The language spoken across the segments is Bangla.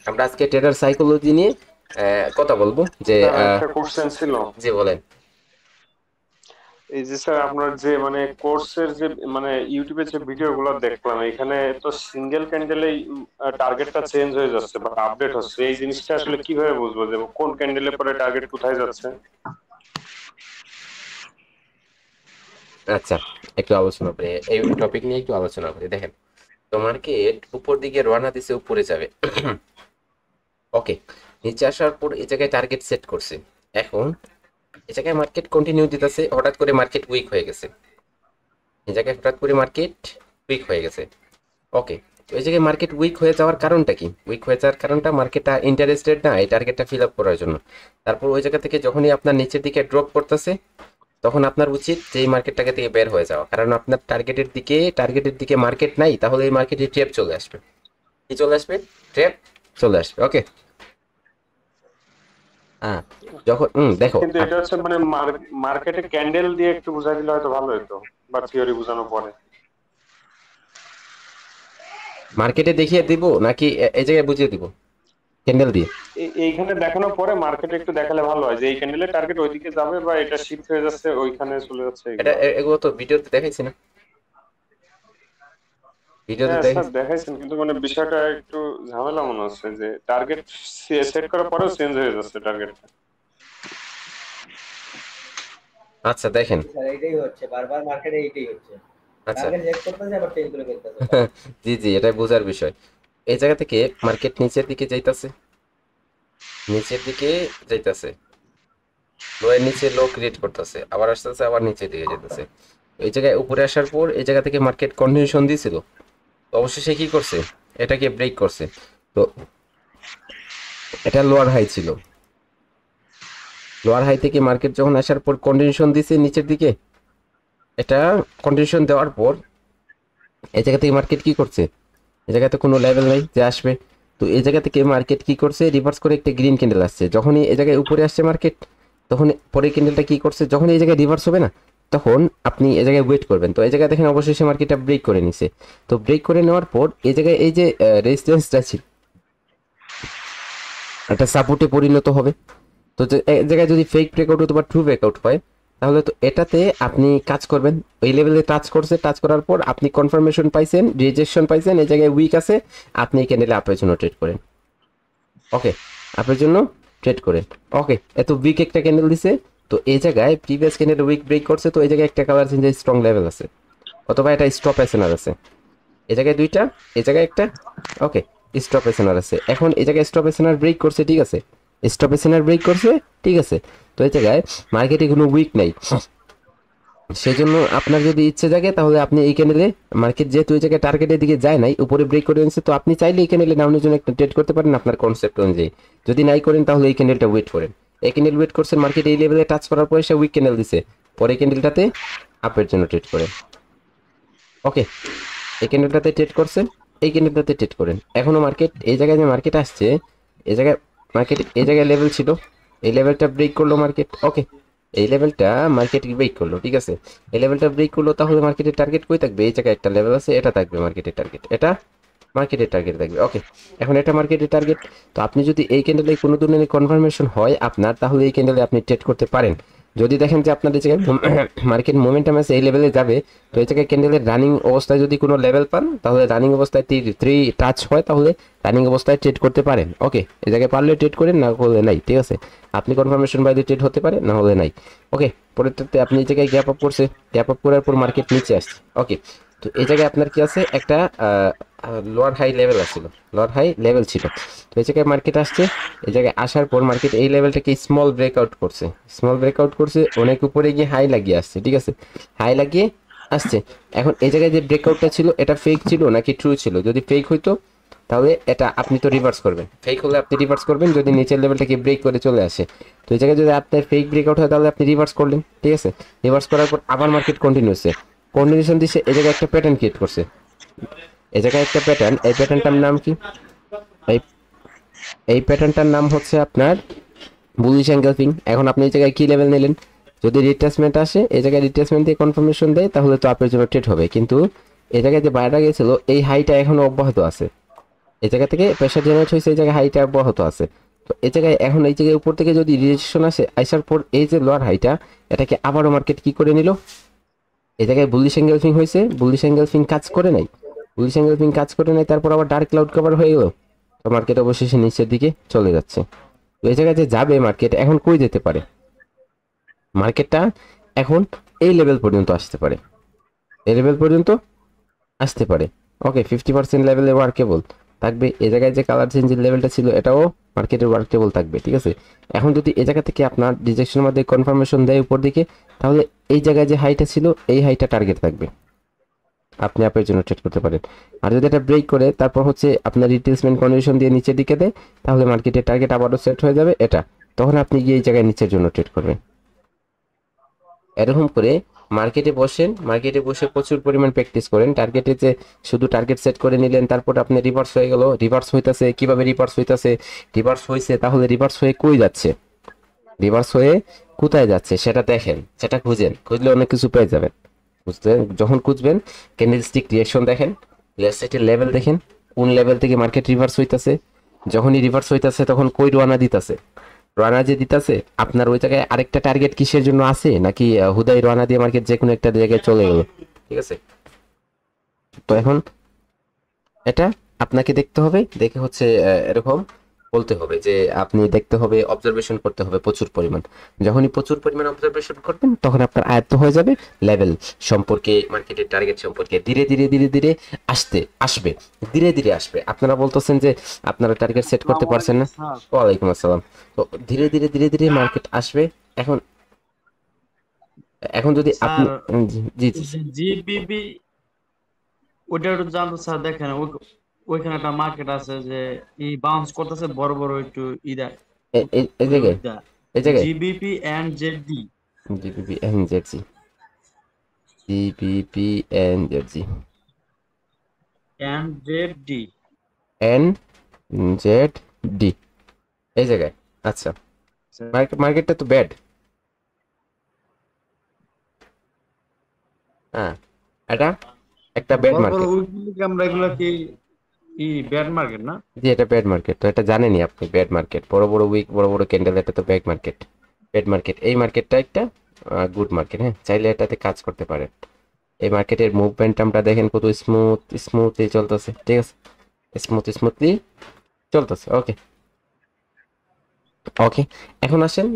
আমরা আজকে ট্রেডার সাইকোলজি নিয়ে কথা বলবো যে স্যার একটা কোশ্চেন ছিল। জি বলেন। এই যে স্যার আপনার যে মানে কোর্সের যে মানে ইউটিউবে যে ভিডিও গুলো দেখলাম, এখানে তো সিঙ্গেল ক্যান্ডেলেই টার্গেটটা চেঞ্জ হয়ে যাচ্ছে বা আপডেট হচ্ছে। এই জিনিসটা আসলে কিভাবে বুঝবো যে কোন ক্যান্ডেলে পরে টার্গেট কোথায় যাচ্ছে? আচ্ছা, একটু আলোচনা করি এই টপিক নিয়ে, একটু আলোচনা করি। দেখেন, তো মার্কেট উপর দিকে রওনা দিছে, উপরে যাবে। ওকে, নিচে আসার পর এই জায়গায় টার্গেট সেট করছে। এখন এই জায়গায় মার্কেট কন্টিনিউ দিতেছে, হঠাৎ করে মার্কেট উইক হয়ে গেছে। এই জায়গায় হঠাৎ করে মার্কেট উইক হয়ে গেছে। ওকে, তো এই জায়গায় মার্কেট উইক হয়ে যাওয়ার কারণটা কি? উইক হয়ে যাওয়ার কারণটা, মার্কেটটা ইন্টারেস্টেড না এই টার্গেটটা ফিল আপ করার জন্য। তারপর ওই জায়গা থেকে যখনই আপনার নিচের দিকে ড্রপ করতেছে, তখন আপনার উচিত যে এই মার্কেটটাকে থেকে বের হয়ে যাওয়া। কারণ আপনার টার্গেটের দিকে মার্কেট নাই, তাহলে এই মার্কেটে ট্র্যাপ চলে আসবে। কি চলে আসবে? ট্র্যাপ চলে আসবে। ওকে, হ্যাঁ, যখন দেখো কিন্তু এটা হচ্ছে মানে মার্কেটে ক্যান্ডেল দিয়ে একটু বুঝাই দিলে হয়তো ভালো হতো, বা থিওরি বোঝানোর পরে। মার্কেটে দেখিয়ে দিব নাকি এই জায়গায় বুঝিয়ে দিব ক্যান্ডেল দিয়ে? এইখানে দেখানোর পরে মার্কেটে একটু দেখালে ভালো হয় যে এই ক্যান্ডেলের টার্গেট ওইদিকে যাবে বা এটা শিফট হয়ে যাচ্ছে ওইখানে চলে যাচ্ছে এটা এগুলো। এগুলো তো ভিডিওতে দেখাইছি না? ভিডিওতে হ্যাঁ স্যার দেখাইছি। দেখাইছেন, কিন্তু মানে বিষয়টা একটু ঝামেলা মনে হচ্ছে যে টার্গেট সেট করার পরেও চেঞ্জ হয়ে যাচ্ছে টার্গেটটা। আচ্ছা দেখেন। স্যার এইটাই হচ্ছে, বারবার মার্কেটে এইটাই হচ্ছে। আচ্ছা। টার্গেট সেট করতেছে আবার চেঞ্জ করে ফেলতেছে। জি জি, এটাই বোঝার বিষয়। এই জায়গা থেকে মার্কেট নিচের দিকে যাইতাছে, নিচের দিকে যাইতাছে, লো এর নিচে লো ক্রিয়েট করতেছে, আবার আসতেছে, আবার নিচের দিকে যেতেছে। এই জায়গায় উপরে আসার পর এই জায়গা থেকে মার্কেট কন্টিনিউশন দিছিল। তো অবশেষে কি করছে? এটাকে ব্রেক করছে। তো এটা লোয়ার হাই ছিল। লোয়ার হাই থেকে মার্কেট যখন আসার পর কন্টিনিউশন দিছে নিচের দিকে, এটা কন্টিনিউশন দেওয়ার পর এই জায়গা থেকে মার্কেট কি করছে? এই জায়গাতে কোনো লেভেল নাই যে আসবে। তো এই জায়গা থেকে মার্কেট কি করছে? রিভার্স করে একটা গ্রিন ক্যান্ডেল আসছে। যখনই এই জায়গায় উপরে আসছে মার্কেট, তখন পরের ক্যান্ডেলটা কি করছে? যখন এই জায়গায় রিভার্স হবে না, তখন আপনি এই জায়গায় ওয়েট করবেন। তো এই জায়গায় দেখেন অবশেষে মার্কেটটা ব্রেক করে নিছে। তো ব্রেক করে নেওয়ার পর এই জায়গায় এই যে রেজিস্ট্যান্সটা ছিল, একটা সাপোর্টে পরিণত হবে। তো এই জায়গায় যদি ফেক ব্রেকআউট অথবা ট্রু ব্রেকআউট হয়, তাহলে তো এটাতে আপনি কাজ করবেন। ওই লেভেলে টাচ করছে, টাচ করার পর আপনি কনফার্মেশন পাইছেন, রিজেকশন পাইছেন, এই জায়গায় উইক আছে, আপনি এই ক্যান্ডেলে আপের জন্য ট্রেড করেন। ওকে, আপের জন্য ট্রেড করেন। ওকে, এত উইক একটা ক্যান্ডেল দিছে। তো এই জায়গায় প্রিভিয়াস ক্যান্ডেল উইক ব্রেক করছে, তো এই জায়গায় একটা কালার চেঞ্জের স্ট্রং লেভেল আছে, অথবা এটা স্টপ এসএনআর আছে। এই জায়গায় দুইটা, এই জায়গায় একটা। ওকে, স্টপ এসএনআর আছে। এখন এই জায়গায় স্টপ এসএনআর ব্রেক করছে, ঠিক আছে। স্টপ এসএনআর ব্রেক করছে, ঠিক আছে। তো এই জায়গায় মার্কেটে কোনো উইক নাই। সেজন্য আপনার যদি ইচ্ছে জাগে, তাহলে আপনি এই ক্যান্ডেলে, মার্কেট যেহেতু এই জায়গায় টার্গেটের দিকে যায় নাই, উপরে ব্রেক করে নিচ্ছে, তো আপনি চাইলে এই ক্যান্ডেলে ডাউনের জন্য একটা ট্রেড করতে পারেন আপনার কনসেপ্ট অনুযায়ী। যদি নাই করেন, তাহলে এই ক্যান্ডেলটা ওয়েট করেন। এই ক্যান্ডেল ওয়েট করছেন, মার্কেট এই লেভেলে টাচ করার পরে সে উইক ক্যান্ডেল দিছে, পরে ক্যান্ডেলটাতে আপের জন্য ট্রেড করেন। ওকে, এই ক্যান্ডেলটাতে ট্রেড করছেন, এই ক্যান্ডেলটাতে ট্রেড করেন। এখনো মার্কেট এই জায়গায় যে মার্কেট আসছে, এই জায়গায় মার্কেট এই জায়গায় লেভেল ছিল, এই লেভেলটা ব্রেক করলো মার্কেট। ওকে, এই লেভেলটা মার্কেট ব্রেক করলো, ঠিক আছে। এই লেভেলটা ব্রেক করলো, তাহলে মার্কেটের টার্গেট কই থাকবে? এই জায়গায় একটা লেভেল আছে, এটা থাকবে মার্কেটের টার্গেট, এটা মার্কেটের টার্গেট থাকবে। ওকে, এখন এটা মার্কেটের টার্গেট। তো আপনি যদি এই ক্যান্ডেলে কোনো ধরনের কনফার্মেশন হয় আপনার, তাহলে এই ক্যান্ডেলে আপনি ট্রেড করতে পারেন। যদি দেখেন যে আপনার এই জায়গায় মার্কেট মোমেন্টাম আছে, এই লেভেলে যাবে, তো এই জায়গায় ক্যান্ডেলের রানিং অবস্থায় যদি কোনো লেভেল পান, তাহলে রানিং অবস্থায় থ্রি টাচ হয়, তাহলে রানিং অবস্থায় ট্রেড করতে পারেন। ওকে, এই জায়গায় পারলে ট্রেড করেন, না হলে নাই, ঠিক আছে। আপনি কনফার্মেশন বাইরে ট্রেড হতে পারে, না হলে নাই। ওকে, পরেরটাতে আপনি এই জায়গায় গ্যাপ আপ করছে, গ্যাপ আপ করার পর মার্কেট নিচে আসছে। ওকে, তো এই জায়গায় আপনার কি আছে? একটা লোয়ার হাই লেভেল আসছিল, লোয়ার হাই লেভেল ছিল। তো এই জায়গায় মার্কেট আসছে, এই জায়গায় আসার পর মার্কেট এই লেভেলটাকে স্মল ব্রেকআউট করছে, স্মল ব্রেকআউট করছে, অনেক উপরে গিয়ে হাই লাগিয়ে আসছে, ঠিক আছে। হাই লাগিয়ে আসছে। এখন এই জায়গায় যে ব্রেকআউটটা ছিল, এটা ফেক ছিল নাকি ট্রু ছিল? যদি ফেক হইতো, তাহলে এটা আপনি তো রিভার্স করবেন। ফেক হলে আপনি রিভার্স করবেন যদি নিচের লেভেলটাকে ব্রেক করে চলে আসে। তো এই জায়গায় যদি আপনার ফেক ব্রেকআউট হয়, তাহলে আপনি রিভার্স করলেন, ঠিক আছে। রিভার্স করার পর আবার মার্কেট কন্টিনিউসে কন্টিনিউশন দিচ্ছে, এই জায়গায় একটা প্যাটার্ন ক্রিয়েট করছে, এই জায়গায় একটা প্যাটার্ন। এই প্যাটার্নটার নাম কি? এই এই প্যাটার্নটার নাম হচ্ছে আপনার বুলিশ এনগালফিং। এখন আপনি এই জায়গায় কি লেভেল নিলেন? যদি রিট্রেসমেন্ট আসে, এই জায়গায় রিট্রেসমেন্ট দিয়ে কনফার্মেশন দেয়, তাহলে তো আপনার জন্য ট্রেড হবে। কিন্তু এই জায়গায় যে বাইরে গেছিল, এই হাইটা এখনো অব্যাহত আছে, এই জায়গা থেকে প্রেশার জেনারেট হয়েছে, এই জায়গায় হাইটা অব্যাহত আছে। তো এই জায়গায় এখন এই জায়গায় উপর থেকে যদি রিজেকশন আসে, আসার পর এই যে লোয়ার হাইটা, এটাকে আবারও মার্কেট কি করে নিল, এই জায়গায় বুলিশ এঙ্গেলফিং হয়েছে, বুলিশ এঙ্গেলফিং কাজ করে নাই, বুলিশ এঙ্গেলফিং কাজ করে নাই, তারপর আবার ডার্ক ক্লাউড কভার হয়ে গেল। তো মার্কেট অবশেষে নিচের দিকে চলে যাচ্ছে। তো এই জায়গায় যে যাবে মার্কেট, এখন কই যেতে পারে, মার্কেটটা এখন এই লেভেল পর্যন্ত আসতে পারে, এই লেভেল পর্যন্ত আসতে পারে। ওকে, 50% লেভেলে ওয়ার্কেবল থাকবে। এই জায়গায় যে কালার চেঞ্জের লেভেলটা ছিল এটাও মার্কেটের ওয়ার্কেবল থাকবে, ঠিক আছে। এখন যদি এই জায়গা থেকে আপনার রিজেকশনের মধ্যে কনফার্মেশন দেয় উপর দিকে, তাহলে এই জায়গায় যে হাইটা ছিল এই হাইটা টার্গেট থাকবে, আপনি অ্যাপের জন্য ট্রেড করতে পারেন। আর যদি এটা ব্রেক করে তারপর হচ্ছে আপনার রিপ্লেসমেন্ট কন্ডিশন দিয়ে নিচের দিকে দেয়, তাহলে মার্কেটের টার্গেট আবারও সেট হয়ে যাবে এটা, তখন আপনি গিয়ে এই জায়গায় নিচের জন্য ট্রেড করবেন। এরকম করে মার্কেটে বসেন, মার্কেটে বসে প্রচুর পরিমাণ প্র্যাকটিস করেন। টার্গেটে যে শুধু টার্গেট সেট করে নিলেন, তারপর আপনি রিভার্স হয়ে গেল, রিভার্স হইতাছে, কিভাবে রিভার্স হইতাছে, রিভার্স হয়েছে, তাহলে রিভার্স হয়ে কই যাচ্ছে, রিভার্স হয়ে কোথায় যাচ্ছে সেটা দেখেন, সেটা খুঁজেন, খুঁজলে অনেক কিছু পেয়ে যাবেন। বুঝতে যখন খুঁজবেন, ক্যান্ডেলস্টিক রিঅ্যাকশন দেখেন, লেফট লেভেল দেখেন, কোন লেভেল থেকে মার্কেট রিভার্স হইতাছে, যখনই রিভার্স হইতাছে তখন কই রোয়ানা দিতাছে, রানা যে দিতেছে আপনার ওই জায়গায় আরেকটা টার্গেট কিসের জন্য আছে, নাকি হুদাই রানা দিয়ে মার্কেট যে কোনো একটা জায়গায় চলে গেল, ঠিক আছে। তো এখন এটা আপনাকে দেখতে হবে, দেখে হচ্ছে এরকম বলতে হবে যে আপনি দেখতে হবে, অবজারভেশন করতে হবে প্রচুর পরিমাণ। যখনই প্রচুর পরিমাণ অবজারভেশন করবেন তখন আপনার আয়ত্ত হয়ে যাবে লেভেল সম্পর্কে, মার্কেটের টার্গেট সম্পর্কে। ধীরে ধীরে ধীরে ধীরে আসবে, ধীরে ধীরে আসবে। আপনারা বলতেছেন যে আপনারা টার্গেট সেট করতে পারছেন না। ওয়ালাইকুম আসসালাম। তো ধীরে ধীরে ধীরে ধীরে মার্কেট আসবে। এখন এখন যদি আপনি স্যার জি জি জিবিপি ওইটা একটু জানতো স্যার। দেখেন ওইখানে একটা মার্কেট আছে যে বাউন্স করতেছে বড় বড় একটু এই জায়গায়, এই জায়গায় GBP NZD, GBP NZD, GBP NZD, NZD. N Z D, এই জায়গায়। আচ্ছা, মার্কেটটা তো ব্যাড। হ্যাঁ, এটা একটা ব্যাড বড় বড় মার্কেট। ওইগুলো কি আমরা এগুলা কি ব্যাড মার্কেট না? জি, এটা ব্যাড মার্কেট। তো এটা জানেনই আপনি, ব্যাড মার্কেট, বড় বড় উইক, বড় বড় ক্যান্ডেল, এটা তো ব্যাড মার্কেট, ব্যাড মার্কেট। এই মার্কেটটা একটা গুড মার্কেট, হ্যাঁ, চাইলে এটাতে কাজ করতে পারেন। এই মার্কেটের মুভমেন্ট আমরা দেখেন কত স্মুথলি চলতেছে, ঠিক আছে, স্মুথলি চলতেছে। ওকে ওকে, এখন আসেন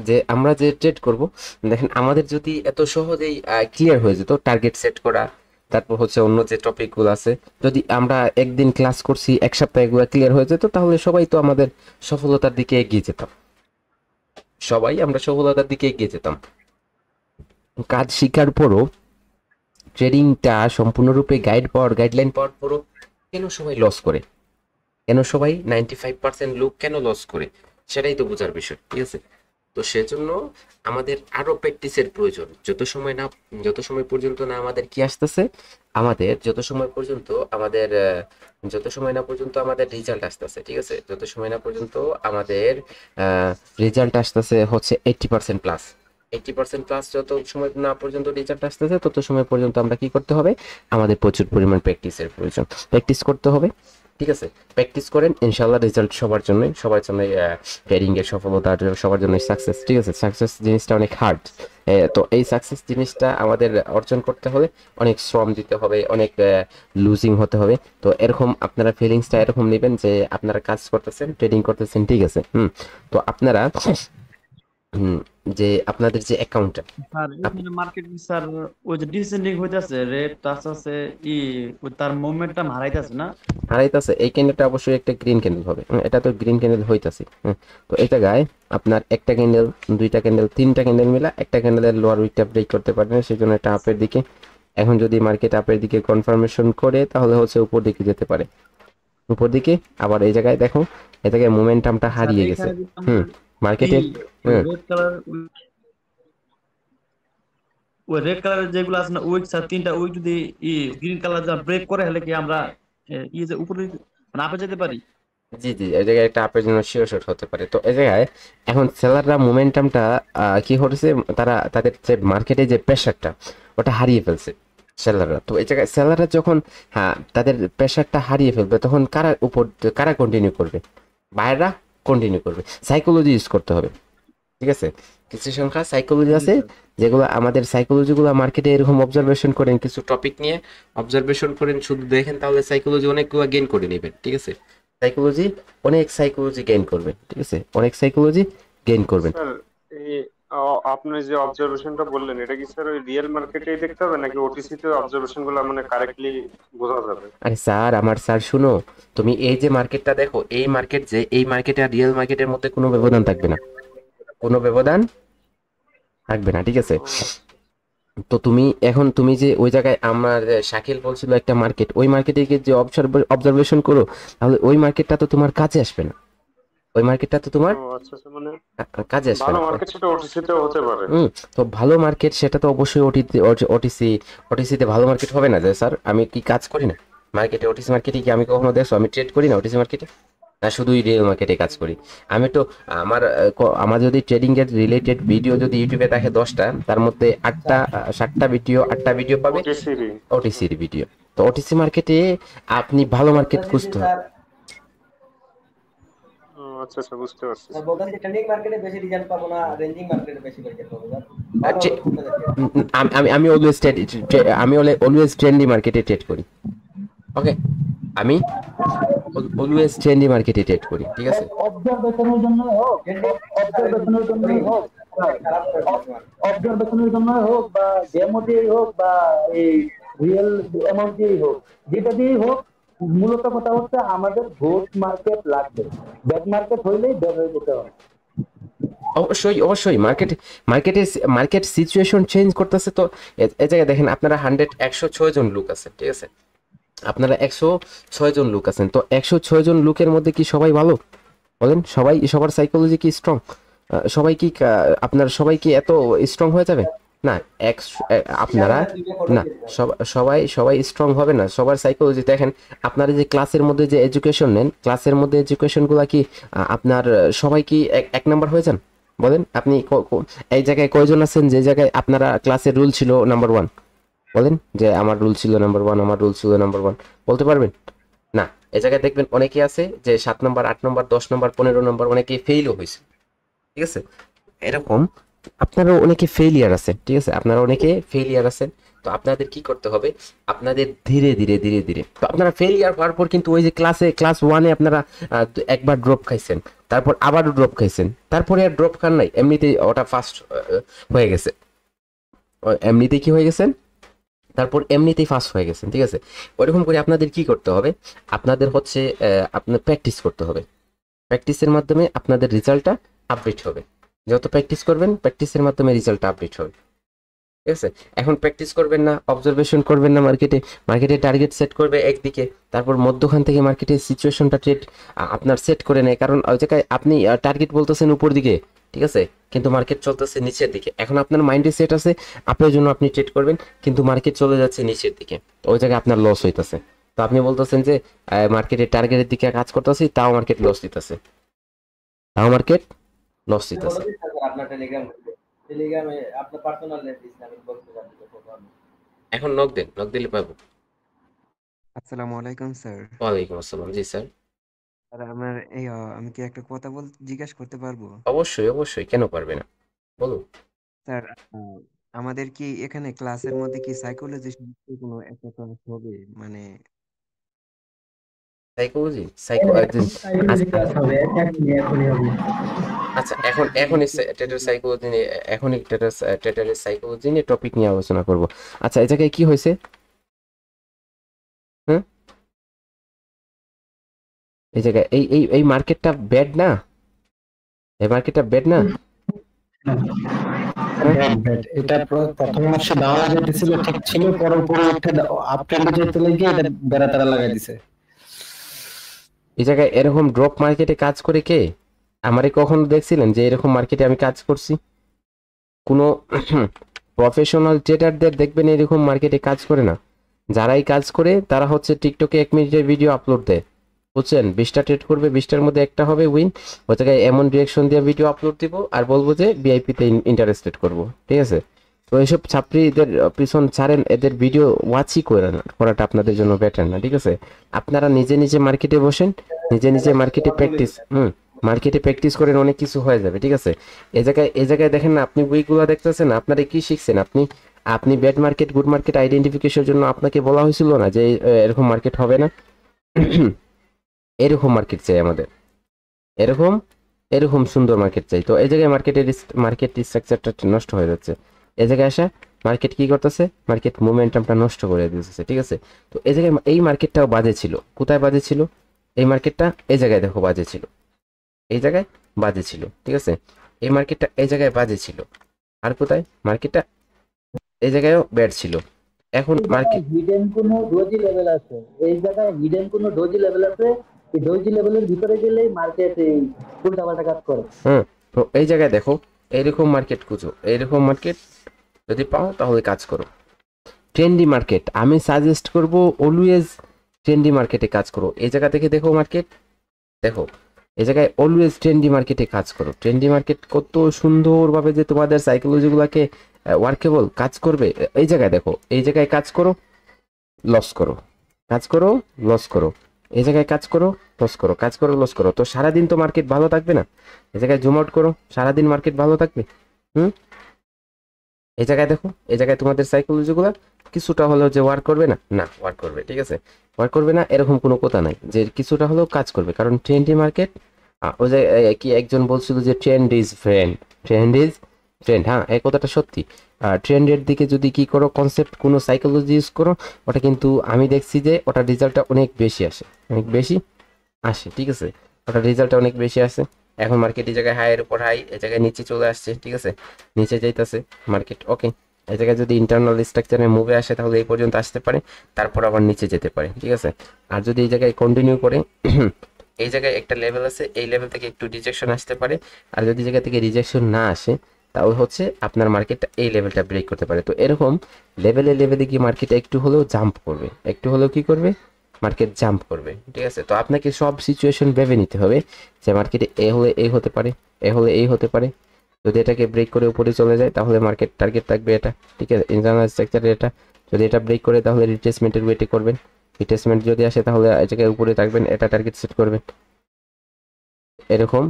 যে আমরা যে ট্রেড করব, দেখেন আমাদের যদি এত সহজেই ক্লিয়ার হয়ে যেত টার্গেট সেট করা, তারপর হচ্ছে অন্য যে টপিকগুলো আছে, যদি আমরা একদিন ক্লাস করছি, এক সপ্তাহে এগুলো ক্লিয়ার হয়ে যেত, তাহলে সবাই তো আমাদের সফলতার দিকে এগিয়ে যেতাম, সবাই আমরা সফলতার দিকে এগিয়ে যেতাম। কাজ শিকার পরও, ট্রেডিংটা সম্পূর্ণরূপে গাইডলাইন পাওয়ার পরও কেন সবাই লস করে, কেন সবাই 95% লোক কেন লস করে, সেটাই তো বোঝার বিষয়, ঠিক আছে। তো সেজন্য আমাদের আরো প্র্যাকটিসের প্রয়োজন। যত সময় পর্যন্ত না আমাদের কি আসতেছে, আমাদের যত সময় না পর্যন্ত আমাদের রেজাল্ট আসতেছে, ঠিক আছে, যত সময় না পর্যন্ত আমাদের রেজাল্ট আসতেছে হচ্ছে 80% প্লাস, 80% প্লাস যত সময় না পর্যন্ত রেজাল্ট আসতেছে, তত সময় পর্যন্ত আমরা কি করতে হবে, আমাদের প্রচুর পরিমাণ প্র্যাকটিসের প্রয়োজন, প্র্যাকটিস করতে হবে, ঠিক আছে। প্র্যাকটিস করেন, ইনশাল্লাহ রেজাল্ট সবার জন্যই ট্রেডিং এর সফলতা সবার জন্য সাকসেস, ঠিক আছে। সাকসেস জিনিসটা অনেক হার্ড, তো এই সাকসেস জিনিসটা আমাদের অর্জন করতে হলে অনেক শ্রম দিতে হবে, অনেক লুজিং হতে হবে। তো এরকম আপনারা ফিলিংসটা এরকম নেবেন যে আপনারা কাজ করতেছেন, ট্রেডিং করতেছেন, ঠিক আছে। তো আপনারা যে আপনাদের যে অ্যাকাউন্টটা, স্যার এখানে মার্কেট স্যার ওই যে ডিসেন্ডিং হইতাছে, রেড টাচ আছে তার মোমেন্টাম হারাইতাছে না? হারাইতেছে, এই ক্যান্ডেলটা অবশ্যই একটা গ্রিন ক্যান্ডেল হবে, এটা তো গ্রিন ক্যান্ডেল হইতাছে। তো এই জায়গায় আপনার একটা ক্যান্ডেল, দুইটা ক্যান্ডেল, তিনটা ক্যান্ডেল মিলা একটা ক্যান্ডেলের লোয়ার উইকটা ব্রেক করতে পারবেন, সেই জন্য এটা আপের দিকে। এখন যদি মার্কেট আপের দিকে কনফার্মেশন করে, তাহলে হচ্ছে উপর দিকে যেতে পারে, উপর দিকে। আবার এই জায়গায় দেখো, এই জায়গায় মোমেন্টামটা স্যার হারিয়ে গেছে, এখানে যদি আমরা মার্কেটে। রেড কালার, ওই রেড কালারের যেগুলো আছে না উইক, স্যার তিনটা উইক যদি গ্রিন কালার যা ব্রেক করে, হলে কি আমরা যে উপরে মানে আপে যেতে পারি? জি জি, এই জায়গায় একটা আপের জন্য শিওর শট হতে পারে। তো এই জায়গায় এখন সেলাররা মোমেন্টামটা কি করেছে, তাদের যে মার্কেটে যে প্রেশারটা ওটা হারিয়ে ফেলছে, সেলাররা। তো এই জায়গায় সেলাররা যখন হ্যাঁ তাদের প্রেশারটা হারিয়ে ফেলবে তখন কারা কন্টিনিউ করবে? বায়াররা কন্টিনিউ করবে। সাইকোলজি ইউজ করতে হবে, ঠিক আছে? কিছু সংখ্যা সাইকোলজি জি আছে স্যার। যেগুলো আমাদের সাইকোলজিগুলো মার্কেটে এরকম অবজারভেশন করেন, কিছু টপিক নিয়ে অবজারভেশন করেন, শুধু দেখেন, তাহলে সাইকোলজি অনেকগুলো গেইন করে নেবেন, ঠিক আছে? অনেক সাইকোলজি গেইন করবেন, ঠিক আছে? অনেক সাইকোলজি গেইন করবেন। স্যার এই আপনি যে অবজারভেশনটা বললেন এটা কি স্যার ওই রিয়েল মার্কেটেই দেখতে হবে নাকি ওটিসি তে অবজারভেশন গুলো মানে কারেক্টলি বোঝা যাবে? আরে স্যার, আমার স্যার শুনো, তুমি এই যে মার্কেটটা দেখো, এই মার্কেটে আর রিয়েল মার্কেটের মধ্যে কোনো ব্যবধান থাকবে না, কোনো ব্যবধান থাকবে না, ঠিক আছে? ও আচ্ছা। তো তুমি যে ওই জায়গায় আমার শাকিল বলছিল একটা মার্কেট, ওই মার্কেটে গিয়ে যে অবজারভেশন করো, তাহলে ওই মার্কেটটা তো তোমার কাজে আসবে না, ওই মার্কেটটা তো তোমার ও আচ্ছা আচ্ছা, মানে কাজে আসবে ভালো না। মার্কেট সেটা ওটিসি তেও হতে পারে। হুম। তো ভালো মার্কেট সেটা তো অবশ্যই ওটিসিতে ভালো মার্কেট হবে না যে স্যার আমি কি কাজ করি না মার্কেটে? ওটিসি মার্কেটে কি আমি কখনো দেখছো আমি ট্রেড করি না ওটিসি মার্কেটে? না, শুধুই রিয়েল মার্কেটে কাজ করি আমি তো। আমার যদি ট্রেডিং এর রিলেটেড ভিডিও যদি ইউটিউবে দেখে 10টা, তার মধ্যে 8টা ভিডিও পাবে ওটিসি ওটিসির ভিডিও। তো ওটিসি মার্কেটে আপনি ভালো মার্কেট বলতেছি যে খুঁজতে হবে। স্যার, আচ্ছা আচ্ছা, বুঝতে পারছি স্যার স্যার। বলতেছি যে ট্রেন্ডিং মার্কেটে বেশি রেজাল্ট পাবো না রেঞ্জিং মার্কেটে বেশি রেজাল্ট পাবো স্যার? ভালো হবে কোনটাতে ট্রেড করবো? আমি অলওয়েজ ট্রেন্ডি মার্কেটে ট্রেড করি, ওকে? আমি অলওয়েজ ট্রেন্ডি মার্কেটে ট্রেড করি, ঠিক আছে? অবজারভেশনের জন্য হোক, ট্রেন্ডিং অবজারভেশনের জন্য হোক, খারাপ করে দিয়েছে মার্কেট। অবজারভেশনের জন্য হোক বা ডেমো দিয়েই হোক বা এই রিয়েল অ্যামাউন্ট দিয়েই হোক, যেটা দিয়েই হোক, মূলত কথা হচ্ছে আমাদের গুড মার্কেট লাগবে। ব্যাড মার্কেট হইলেই বের হয়ে যেতে হবে। অবশ্যই মার্কেট সিচুয়েশন চেঞ্জ করতেছে। তো এ জায়গায় দেখেন, আপনারা 106 জন লোক আছে, ঠিক আছে? আপনারা 106 জন লোক আছেন, তো 106 জন লোকের মধ্যে কি সবাই ভালো? বলেন, সবার সাইকোলজি কি স্ট্রং? সবাই কি এত স্ট্রং হয়ে যাবে? না। এক আপনারা না, সবাই স্ট্রং হবে না, সবার সাইকোলজি দেখেন। আপনারা যে ক্লাসের মধ্যে যে এডুকেশন নেন, ক্লাসের মধ্যে এডুকেশনগুলো কি আপনার সবাই কি এক নাম্বার হয়ে যান? বলেন আপনি এই জায়গায় কয়জন আছেন যে জায়গায় আপনারা ক্লাসের রুল ছিল নাম্বার 1? বলেন যে আমার রুল ছিল নাম্বার 1, আমার রুল ছিল নাম্বার 1, বলতে পারবেন? না। এই জায়গায় দেখবেন অনেকে আছে যে 7 নম্বর, 8 নম্বর, 10 নম্বর, 15 নম্বর, অনেকে ফেইলও হয়েছে, ঠিক আছে? এরকম আপনারা অনেকে ফেলিয়ার আছেন, ঠিক আছে? আপনারা অনেকে ফেলিয়ার আছেন। তো আপনাদের কি করতে হবে? আপনাদের ধীরে ধীরে তো আপনারা ফেলিয়ার হওয়ার পর কিন্তু ওই যে ক্লাস 1-এ আপনারা একবার ড্রপ খাইছেন, তারপর আবারও ড্রপ খাইছেন, তারপরে আর ড্রপ খান নাই, এমনিতেই ওটা ফার্স্ট হয়ে গেছে। এমনিতেই কি হয়ে গেছেন? তারপর এমনিতেই ফার্স্ট হয়ে গেছেন, ঠিক আছে? ওইরকম করে আপনাদের কি করতে হবে? আপনাদের হচ্ছে আপনার প্র্যাকটিস করতে হবে। প্র্যাকটিসের মাধ্যমে আপনাদের রেজাল্টটা আপডেট হবে। যত প্র্যাকটিস করবেন, প্র্যাকটিসের মাধ্যমে রেজাল্টটা আপডেট হবে, ঠিক আছে? এখন প্র্যাকটিস করবেন না, অবজারভেশন করবেন না, মার্কেটে টার্গেট সেট করবে একদিকে, তারপর মধ্যখান থেকে মার্কেটের সিচুয়েশনটা আপনার সেট করে নেয়। কারণ ওই জায়গায় আপনি টার্গেট বলতেছেন উপর দিকে, ঠিক আছে, কিন্তু মার্কেট চলতেছে নিচের দিকে। এখন আপনার মাইন্ডে সেট আছে আপনার জন্য আপনি ট্রেড করবেন, কিন্তু মার্কেট চলে যাচ্ছে নিচের দিকে, তো ওই জায়গায় আপনার লস হইতেছে। তো আপনি বলতেছেন যে মার্কেটের টার্গেটের দিকে কাজ করতেছি, তাও মার্কেট লস দিতেছে। বলে দিন স্যার আপনার টেলিগ্রামে আপনার পার্সোনাল দিস আমি বলতে পারবো তখন। এখন নক দিলে পাবো। আসসালামু আলাইকুম স্যার। ওয়ালাইকুম আসসালাম, জি স্যার। স্যার আমার আমি কি একটা কথা জিজ্ঞাসা করতে পারবো? অবশ্যই, কেন পারবে না, বলুন। স্যার, আমাদের কি এখানে ক্লাসের মধ্যে কি সাইকোলজি কোনো একটা ক্লাস হবে? মানে সাইকোলজি সাইকোলজি ক্লাস হবে, এখনই হবে। আচ্ছা, এখনই টেটার সাইকোলজি নিয়ে এখনই টেটারের সাইকোলজি নিয়ে টপিক নিয়ে আলোচনা করব। আচ্ছা, এই জায়গায় কি হয়েছে? হ্যাঁ, এই জায়গায় এই মার্কেটটা ব্যাড না? এই মার্কেটটা ব্যাড না? এটা প্রথম মাসে দেওয়া যেতেছিল ঠিক ছিল, পরে আপ ট্রেন্ডে যেতে লেগে এটা বেড়া তারা লাগাই দিছে। এই জায়গায় এরকম ড্রপ মার্কেটে কাজ করে কে? আমারে কখনো দেখছিলেন যে এরকম মার্কেটে আমি কাজ করছি? কোনো প্রফেশনাল ট্রেডারদের দেখবেন এরকম মার্কেটে কাজ করে না। যারাই কাজ করে তারা হচ্ছে টিকটকে 1 মিনিটের ভিডিও আপলোড দেয়, বুঝছেন? 20টা ট্রেড করবে, 20টার মধ্যে একটা হবে উইন। ওই জায়গায় এমন রিয়াকশন দিয়ে ভিডিও আপলোড দিব আর বলবো যে ভিআইপিতে ইন্টারেস্টেড করব, ঠিক আছে? তো এইসব ছাত্রীদের পিছন ছাড়েন, এদের ভিডিও ওয়াচই করাটা আপনাদের জন্য বেটার না, ঠিক আছে? আপনারা নিজে নিজে মার্কেটে বসেন, নিজে নিজে মার্কেটে প্র্যাকটিস করেন, অনেক কিছু হয়ে যাবে, ঠিক আছে? এই জায়গায় দেখেন না, আপনি বইগুলো দেখতেছেন, আপনারা কি শিখছেন? আপনি ব্যাড মার্কেট গুড মার্কেট আইডেন্টিফিকেশনের জন্য আপনাকে বলা হয়েছিল না যে এরকম মার্কেট হবে না? এরকম মার্কেট চাই আমাদের, এরকম এরকম সুন্দর মার্কেট চাই। তো এই জায়গায় মার্কেট স্ট্রাকচারটা নষ্ট হয়ে যাচ্ছে। এই জায়গায় আসা মার্কেট কি করতেছে? মার্কেট মোমেন্টামটা নষ্ট করে দিতেছে, ঠিক আছে? তো এই জায়গায় এই মার্কেটটাও বাজে ছিল। কোথায় বাজে ছিল? এই মার্কেটটা এই জায়গায় দেখো বাজে ছিল, এই জায়গায় বাজে ছিল, ঠিক আছে? এই মার্কেটটা এই জায়গায় বাজে ছিল। আর কোথায়? মার্কেটটা এই জায়গায়ও ব্যাড ছিল। এখন মার্কেট হিডেন কোনো ডোজি লেভেল আছে, এই জায়গায় হিডেন কোনো ডোজি লেভেল আছে, এই ডোজি লেভেলের ভিতরে গেলেই মার্কেট এই উল্টাপাল্টা কাজ করে। তো এই জায়গায় দেখো, এইরকম মার্কেট খুঁজো, এইরকম মার্কেট যদি পাও তাহলে কাজ করো। ট্রেন্ডি মার্কেট আমি সাজেস্ট করব, অলওয়েজ ট্রেন্ডি মার্কেটে কাজ করো। এই জায়গা থেকে দেখো মার্কেট, দেখো এই জায়গায় অলওয়েজ ট্রেন্ডি মার্কেটে কাজ করো। ট্রেন্ডি মার্কেট কত সুন্দরভাবে যে তোমাদের সাইকোলজিগুলোকে ওয়ার্কেবল কাজ করবে। এই জায়গায় দেখো, এই জায়গায় কাজ করো, লস করো, কাজ করো, লস করো, এই জায়গায় কাজ করো, লস করো, কাজ করো, লস করো। তো সারাদিন তো মার্কেট ভালো থাকবে না। এই জায়গায় জুম আউট করো, সারাদিন মার্কেট ভালো থাকবে। এই জায়গায় দেখো, এই জায়গায় তোমাদের সাইকোলজিগুলো কিছুটা হলেও যে ওয়ার্ক করবে না, না ওয়ার্ক করবে, ঠিক আছে? ওয়ার্ক করবে না এরকম কোনো কথা নাই, যে কিছুটা হলেও কাজ করবে, কারণ ট্রেন্ডি মার্কেট। ওই যে কি একজন বলছিল যে trend is friend, trend is friend. হ্যাঁ, এই কথাটা সত্যি। ট্রেন্ডের দিকে যদি কি করো, কনসেপ্ট কোনো সাইকোলজি ইউজ করো, ওটা কিন্তু আমি দেখছি যে ওটার রেজাল্টটা অনেক বেশি আসে, অনেক বেশি আসে, ঠিক আছে? ওটার রেজাল্টটা অনেক বেশি আসে। এখন মার্কেট এই জায়গায় হাইয়ের উপর হাই, এই জায়গায় নিচে চলে আসছে, ঠিক আছে? নিচে যাইতেছে মার্কেট, ওকে। এই জায়গায় যদি ইন্টারনাল স্ট্রাকচারে মুভে আসে তাহলে এই পর্যন্ত আসতে পারে, তারপর আবার নিচে যেতে পারে, ঠিক আছে? আর যদি এই জায়গায় কন্টিনিউ করে এই জায়গায় একটা লেভেল আছে, এই লেভেল থেকে একটু রিজেকশন আসতে পারে। আর যদি জায়গা থেকে রিজেকশন না আসে তাহলে হচ্ছে আপনার মার্কেটটা এই লেভেলটা ব্রেক করতে পারে। তো এরকম লেভেলে গিয়ে মার্কেট একটু হলেও জাম্প করবে, একটু হলেও কি করবে? মার্কেট জাম্প করবে, ঠিক আছে? তো আপনাকে সব সিচুয়েশন ভেবে নিতে হবে যে মার্কেটে এ হলে এই হতে পারে, এ হলে এই হতে পারে। যদি এটাকে ব্রেক করে উপরে চলে যায় তাহলে মার্কেট টার্গেট থাকবে এটা, ঠিক আছে? ইন্টারনাল স্ট্রাকচারে এটা যদি এটা ব্রেক করে তাহলে রিট্রেসমেন্টের ওয়েটে করবেন। রিট্রেসমেন্ট যদি আসে তাহলে এটাকে উপরে থাকবেন, এটা টার্গেট সেট করবেন। এরকম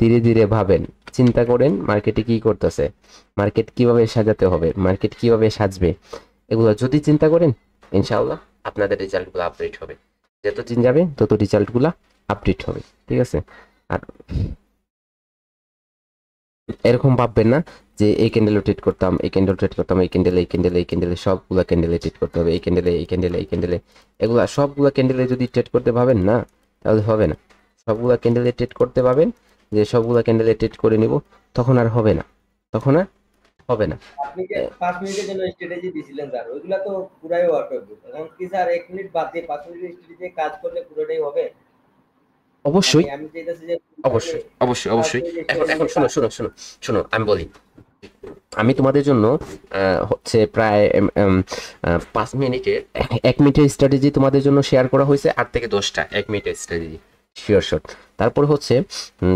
ধীরে ধীরে ভাবেন, চিন্তা করেন মার্কেটে কি করতেছে, মার্কেট কিভাবে সাজাতে হবে, মার্কেট কিভাবে সাজবে, এগুলো যদি চিন্তা করেন ইনশাআল্লাহ আপনাদের রেজাল্টগুলো আপডেট হবে। যত দিন যাবে তত রেজাল্টগুলো আপডেট হবে, ঠিক আছে? আর এরকম ভাববেন না যে এই ক্যান্ডেলে ট্রেড করতাম, এই ক্যান্ডেল ট্রেড করতাম, এই ক্যান্ডেলে এই ক্যান্ডেলে এই ক্যান্ডেলে সবগুলা ক্যান্ডেলে ট্রেড করতে হবে, এই ক্যান্ডেলে এই ক্যান্ডেলে এই ক্যান্ডেলে, এগুলা সবগুলা ক্যান্ডেলে যদি ট্রেড করতে ভাবেন না তাহলে হবে না। সবগুলা ক্যান্ডেলে ট্রেড করতে পাবেন যে সবগুলা ক্যান্ডেলে ট্রেড করে নিব, তখন আর হবে না, তখন আর হবে না। আপনি যে 5 মিনিটের জন্য স্ট্র্যাটেজি দিছিলেন স্যার, ওইগুলা তো পুরাই ওয়ার্কআউট। এখন কি স্যার 1 মিনিট বাদ দিয়ে 5 মিনিটের স্ট্র্যাটেজি কাজ করলে পুরোটাই হবে? অবশ্যই, আমি চাইতেছি যে অবশ্যই, অবশ্যই, অবশ্যই। এখন শোনো আমি বলি। আমি তোমাদের জন্য হচ্ছে প্রায় 5 মিনিটের 1 মিনিটের স্ট্র্যাটেজি তোমাদের জন্য শেয়ার করা হয়েছে 8 থেকে 10টা 1 মিনিটের স্ট্র্যাটেজি শিওর শট। তারপর হচ্ছে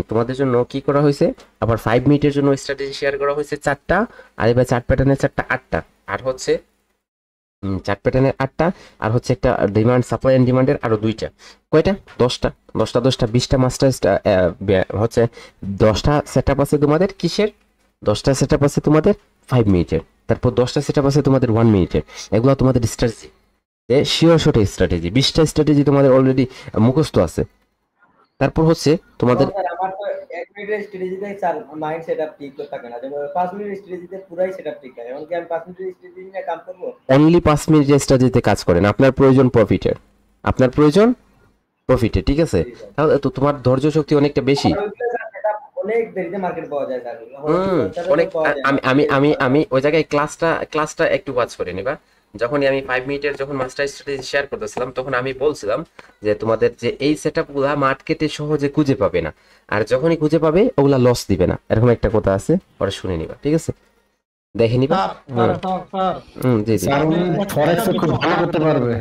তোমাদের জন্য কি করা হয়েছে, আবার 5 মিনিটের জন্য স্ট্র্যাটেজি শেয়ার করা হয়েছে 4টা, আর এবার 4 প্যাটার্নের 4টা 8টা, আর হচ্ছে 4 প্যাটার্নের 8টা, আর হচ্ছে একটা ডিমান্ড সাপ্লাই এন্ড ডিমান্ডের আরো 2টা। কয়টা? 10টা 20টা মাস্টার হচ্ছে 10টা সেটআপ আছে তোমাদের কিসের? 10টা সেটআপ আছে তোমাদের 5 মিনিটের, তারপর 10টা সেটআপ আছে তোমাদের 1 মিনিটের। এগুলো তোমাদের স্ট্র্যাটেজি, শিওর শট স্ট্র্যাটেজি। 20টা স্ট্র্যাটেজি তোমাদের অলরেডি মুখস্থ আছে। তারপর হচ্ছে তোমাদের স্যার আমার তো 1 মিনিটের স্ট্র্যাটেজিতে স্যার মাইন্ড সেটআপ ঠিক তো থাকে না, যেমন 5 মিনিটের স্ট্র্যাটেজিতে পুরাই সেটআপ ঠিক থাকে। এখন কি আমি 5 মিনিটের স্ট্র্যাটেজি নিয়ে কাজ করব? অনলি 5 মিনিটের স্ট্র্যাটেজিতে কাজ করেন, আপনার প্রয়োজন প্রফিটের, আপনার প্রয়োজন প্রফিটে, ঠিক আছে? তাহলে তো তোমার ধৈর্য শক্তি অনেকটা বেশি। আর ওইগুলো স্যার সেটআপ অনেক দেরিতে মার্কেট পাওয়া যায় স্যার। অনেক আমি ওই জায়গায় ক্লাসটা একটু ওয়াচ করে নিবা। যখনই আমি 5 মিনিটের যখন মাস্টার স্ট্র্যাটেজি শেয়ার করতেছিলাম তখন আমি বলছিলাম যে তোমাদের যে এই সেটআপগুলা মার্কেটে সহজে খুঁজে পাবে না, আর যখনই খুঁজে পাবে ওগুলা লস দিবে না, এরকম একটা কথা আছে, ওটা শুনে নিবা, ঠিক আছে? দেখে নিবা। জি জি। স্যার উনি ফরেক্স খুব ভালো করতে পারবে।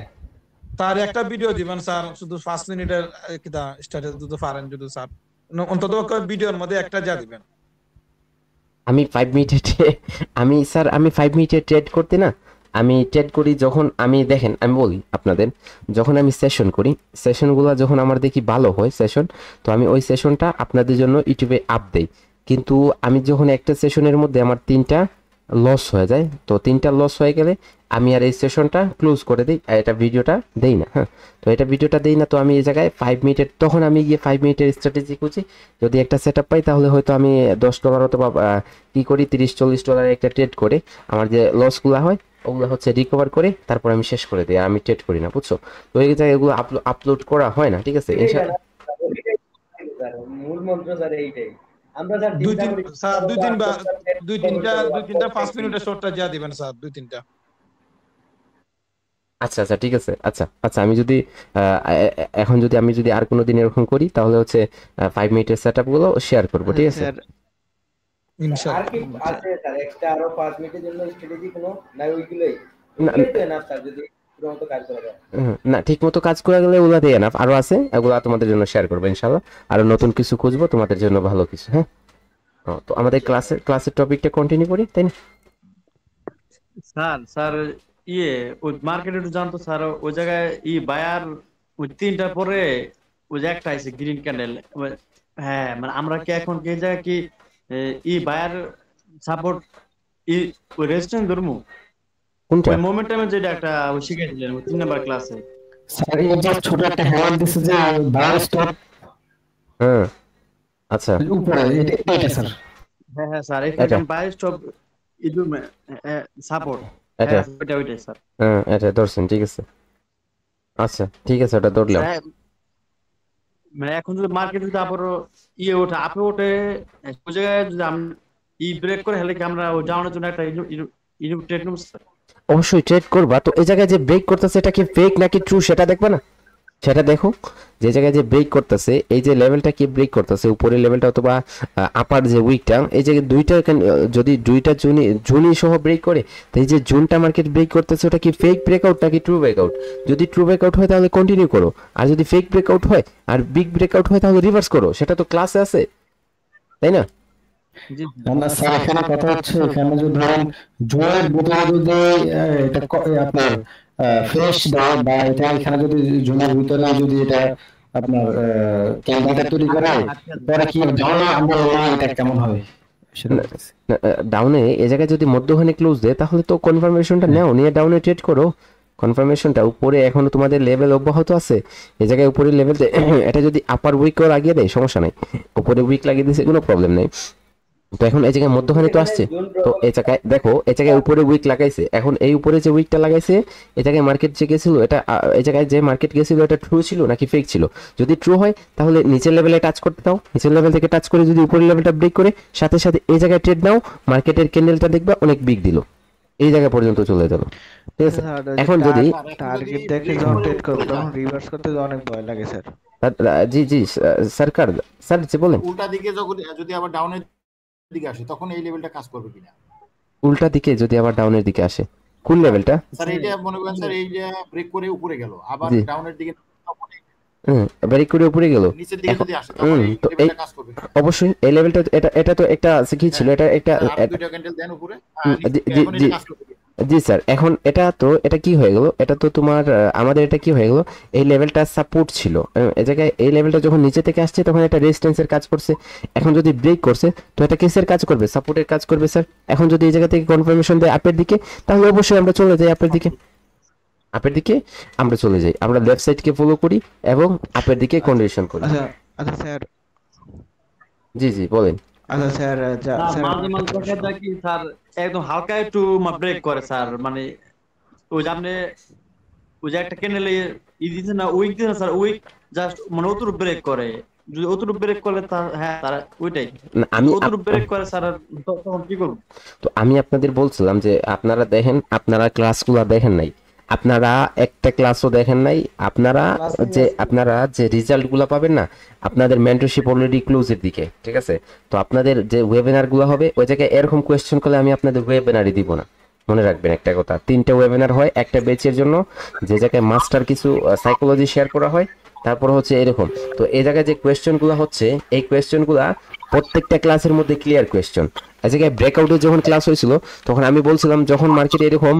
স্যার একটা ভিডিও দিবেন স্যার, শুধু 5 মিনিটের কিটা স্ট্যাটাস দিতে পারেন যদি স্যার, অন্তত ভিডিওর মধ্যে একটা যা দিবেন। আমি 5 মিনিটে আমি স্যার আমি 5 মিনিটে ট্রেড করতে না, আমি ট্রেড করি যখন আমি দেখেন আমি বলি আপনাদের, যখন আমি সেশন করি, সেশনগুলো যখন আমার দেখি ভালো হয় সেশন, তো আমি ওই সেশনটা আপনাদের জন্য ইউটিউবে আপ দেই। কিন্তু আমি যখন একটা সেশনের মধ্যে আমার 3টা লস হয়ে যায়, তো 3টা লস হয়ে গেলে আমি আর এই সেশনটা ক্লোজ করে দিই, আর এটা ভিডিওটা দেই না। হ্যাঁ, তো এটা ভিডিওটা দেই না, তো আমি এই জায়গায় 5 মিনিটের, তখন আমি গিয়ে 5 মিনিটের স্ট্র্যাটেজি খুঁজি। যদি একটা সেট আপ পাই তাহলে হয়তো আমি $10 অথবা কি করি $30-40 একটা ট্রেড করে আমার যে লসগুলো হয় ওগুলো হচ্ছে রিকভার করে তারপর আমি শেষ করে দিই, আমি ট্রেড করি না, বুঝছো? তো এই জায়গায় এগুলো আপলোড করা হয় না, ঠিক আছে? এটাই স্যার, মূল মন্ত্র স্যার এইটাই। আমরা স্যার দুই চিন্তা তিন করি স্যার দুই তিনটা 5 মিনিটের শর্টটা যা দিবেন স্যার 2-3টা। আচ্ছা আচ্ছা ঠিক আছে। আচ্ছা আচ্ছা, আমি যদি এখন যদি আমি যদি আর কোনো দিন এরকম করি তাহলে হচ্ছে 5 মিনিটের সেট আপগুলো শেয়ার করবো, ঠিক আছে? আর ইনশাআল্লাহ। কি আছে স্যার এক্সট্রা আরো 5 মিনিটের জন্য স্ট্র্যাটেজি কোনো না ওইগুলোই না ওইগুলোই তো এনাফ স্যার যদি পুরো মতো কাজ করা যায়। না, ঠিক মতো কাজ করে গেলে ওগুলা দিয়ে না, আরো আছে, এগুলো তোমাদের জন্য শেয়ার করবো ইনশাল্লাহ। আরো নতুন কিছু খুঁজবো তোমাদের জন্য, ভালো কিছু। হ্যাঁ, তো আমাদের ক্লাসের টপিকটা কন্টিনিউ করি, তাই না? স্যার স্যার ইয়ে ওই মার্কেটে একটু জানতো স্যার, ওই জায়গায় বায়ার ওই 3টার পরে ওই যে একটা আছে গ্রিন ক্যান্ডেল। হ্যাঁ মানে আমরা কি এখন কি জায়গায় কি বায়ার সাপোর্ট ওই রেজিস্ট্যান্স ধরমু কোনটা? ওই মোমেন্টামে যেটা একটা ওই শিখাইছিলেন ওই 3 নাম্বার ক্লাসে। স্যার এই যে ছোট একটা হেলান দিছে যে বায়ার স্টপ হ্যাঁ আচ্ছা উপরে, এটা স্যার। হ্যাঁ হ্যাঁ স্যার, এটা এখানে বায়ার স্টপ ইদুর সাপোর্ট। এটা হ্যাঁ ওইটাই স্যার। হ্যাঁ এটা ধরছেন, ঠিক আছে। আচ্ছা ঠিক আছে, ওটা ধরলাম। স্যার, মানে এখন যদি মার্কেট যদি আবারও ওঠে আপে ওঠে, ওই জায়গায় যদি আমরা ব্রেক করে হেলে কি আমরা ওই ডাউনের জন্য একটা ট্রেড নেব স্যার? অবশ্যই ট্রেড করবা। তো এই জায়গায় যে ব্রেক করতেছে এটা কি ফেক নাকি ট্রু সেটা দেখবা না? সেটা দেখো, যে জায়গায় যে ব্রেক করতেছে, এই যে লেভেলটা কি ব্রেক করতেছে, উপরের লেভেলটা অথবা আপার যে উইকটা, এই যে দুইটা যদি দুইটা জুনি সহ ব্রেক করে, তো এই যে জুনটা মার্কেট ব্রেক করতেছে ওটা কি ফেক ব্রেকআউট নাকি ট্রু ব্রেকআউট? যদি ট্রু ব্রেকআউট হয় তাহলে কন্টিনিউ করো, আর যদি ফেক ব্রেকআউট হয় আর বিগ ব্রেকআউট হয় তাহলে রিভার্স করো, সেটা তো ক্লাসে আছে, তাই না? জি না স্যার, এখানে কথা হচ্ছে এখানে যদি ধরেন জুনের ভিতরে যদি এটা আপনার ফ্রেশ দেয় বা এটা এখানে যদি জুনের ভিতরে যদি এটা আপনার ক্যান্ডিডেট তৈরি করে, পরে কি জানো আমরা এটা কেমন হবে সেটা বলতেছি। ডাউনে এই জায়গায় যদি মধ্যখানে ক্লোজ দেয় তাহলে তো কনফার্মেশনটা নাও, নিয়ে ডাউনে ট্রেড করো। কনফার্মেশনটা উপরে এখনো তোমাদের লেভেল অব্যাহত আছে, এই জায়গায় উপরে লেভেল এটা যদি আপার উইকও লাগিয়ে দেয় সমস্যা নাই, উপরে উইক লাগিয়ে দিয়েছে কোনো প্রবলেম নেই। তো এখন এই জায়গায় মধ্যখানে তো আসছে, তো এই জায়গায় দেখো এই জায়গায় উপরে উইক লাগাইছে, এখন এই উপরে যে উইকটা লাগাইছে এই জায়গায় মার্কেট যে গেছিল, এটা এই জায়গায় যে মার্কেট গেছিল এটা ট্রু ছিল নাকি ফেক ছিল? যদি ট্রু হয় তাহলে নিচের লেভেলে টাচ করতে দাও, নিচের লেভেল থেকে টাচ করে যদি উপরের লেভেলটা ব্রেক করে সাথে সাথে এই জায়গায় ট্রেড নাও, মার্কেটের ক্যান্ডেলটা দেখবা অনেক বিগ দিল, এই জায়গা পর্যন্ত চলে যাবে, ঠিক আছে? এখন যদি টার্গেট দেখে যখন ট্রেড করব তখন রিভার্স করতে অনেক ভয় লাগে স্যার। জি জি সরকার স্যার যে বলেন উল্টা দিকে যদি আবার ডাউনের দিকে আসে তখন এই লেভেলটা কাজ করবে কিনা? উল্টা দিকে যদি আবার ডাউনের দিকে আসে, কোন লেভেলটা স্যার? এইটা মনে করেন স্যার এই যে ব্রেক করে উপরে গেল আবার ডাউনের দিকে, ব্রেক করে উপরে গেল, নিচের দিকে যদি আসে তখন এই লেভেলটা কাজ করবে? অবশ্যই এই লেভেলটা এটা তো একটা কি ছিল, এটা একটা দুইটা ক্যান্ডেল দেন উপরে, জি জি স্যার। এখন এটা কি হয়ে গেল, এটা তো তোমার আমাদের এটা কি হয়ে গেল, এই লেভেলটা সাপোর্ট ছিল, এই জায়গায় এই লেভেলটা যখন নিচে থেকে আসছে তখন এটা রেজিস্ট্যান্সের কাজ করছে, এখন যদি ব্রেক করছে তো এটা কিসের কাজ করবে? সাপোর্টের কাজ করবে স্যার। এখন যদি এই জায়গা থেকে কনফার্মেশন দেয় আপের দিকে তাহলে অবশ্যই আমরা চলে যাই আপের দিকে, আমরা চলে যাই, আমরা লেফট সাইডকে ফলো করি এবং আপের দিকে কন্ডিশন করি। আচ্ছা স্যার। জি জি বলেন। আচ্ছা স্যার, মাঝে মাঝে দেখা যায় কি স্যার একদম হালকা একটু ব্রেক করে স্যার, মানে ওই যে আপনি ওই যে একটা ক্যান্ডেলে দিছে না, উইক দিছে না স্যার, উইক জাস্ট মানে অতটুকু ব্রেক করে, যদি অতটুকু ব্রেক করলে হ্যাঁ তারা ওইটাই আমি অতটুকু ব্রেক করে স্যার, তখন কি করব? তো আমি আপনাদের বলছিলাম যে আপনারা দেখেন, আপনারা ক্লাসগুলো দেখেন নাই, আপনারা একটা ক্লাসও দেখেন নাই, আপনারা যে রেজাল্টগুলো পাবেন না, আপনাদের মেন্টরশিপ অলরেডি ক্লোজের দিকে, ঠিক আছে? তো আপনাদের যে ওয়েবিনারগুলো হবে ওই জায়গায় এরকম কোয়েশ্চেন করলে আমি আপনাদের ওয়েবিনারই দিব না, মনে রাখবেন একটা কথা, 3টে ওয়েবিনার হয় একটা ব্যাচের জন্য, যে জায়গায় মাস্টার কিছু সাইকোলজি শেয়ার করা হয়, তারপর হচ্ছে এরকম। তো এই জায়গায় যে কোয়েশ্চেনগুলো হচ্ছে এই কোয়েশ্চেনগুলা প্রত্যেকটা ক্লাসের মধ্যে ক্লিয়ার কোয়েশ্চেন। এই জায়গায় ব্রেকআউটে যখন ক্লাস হয়েছিল তখন আমি বলছিলাম যখন মার্কেট এরকম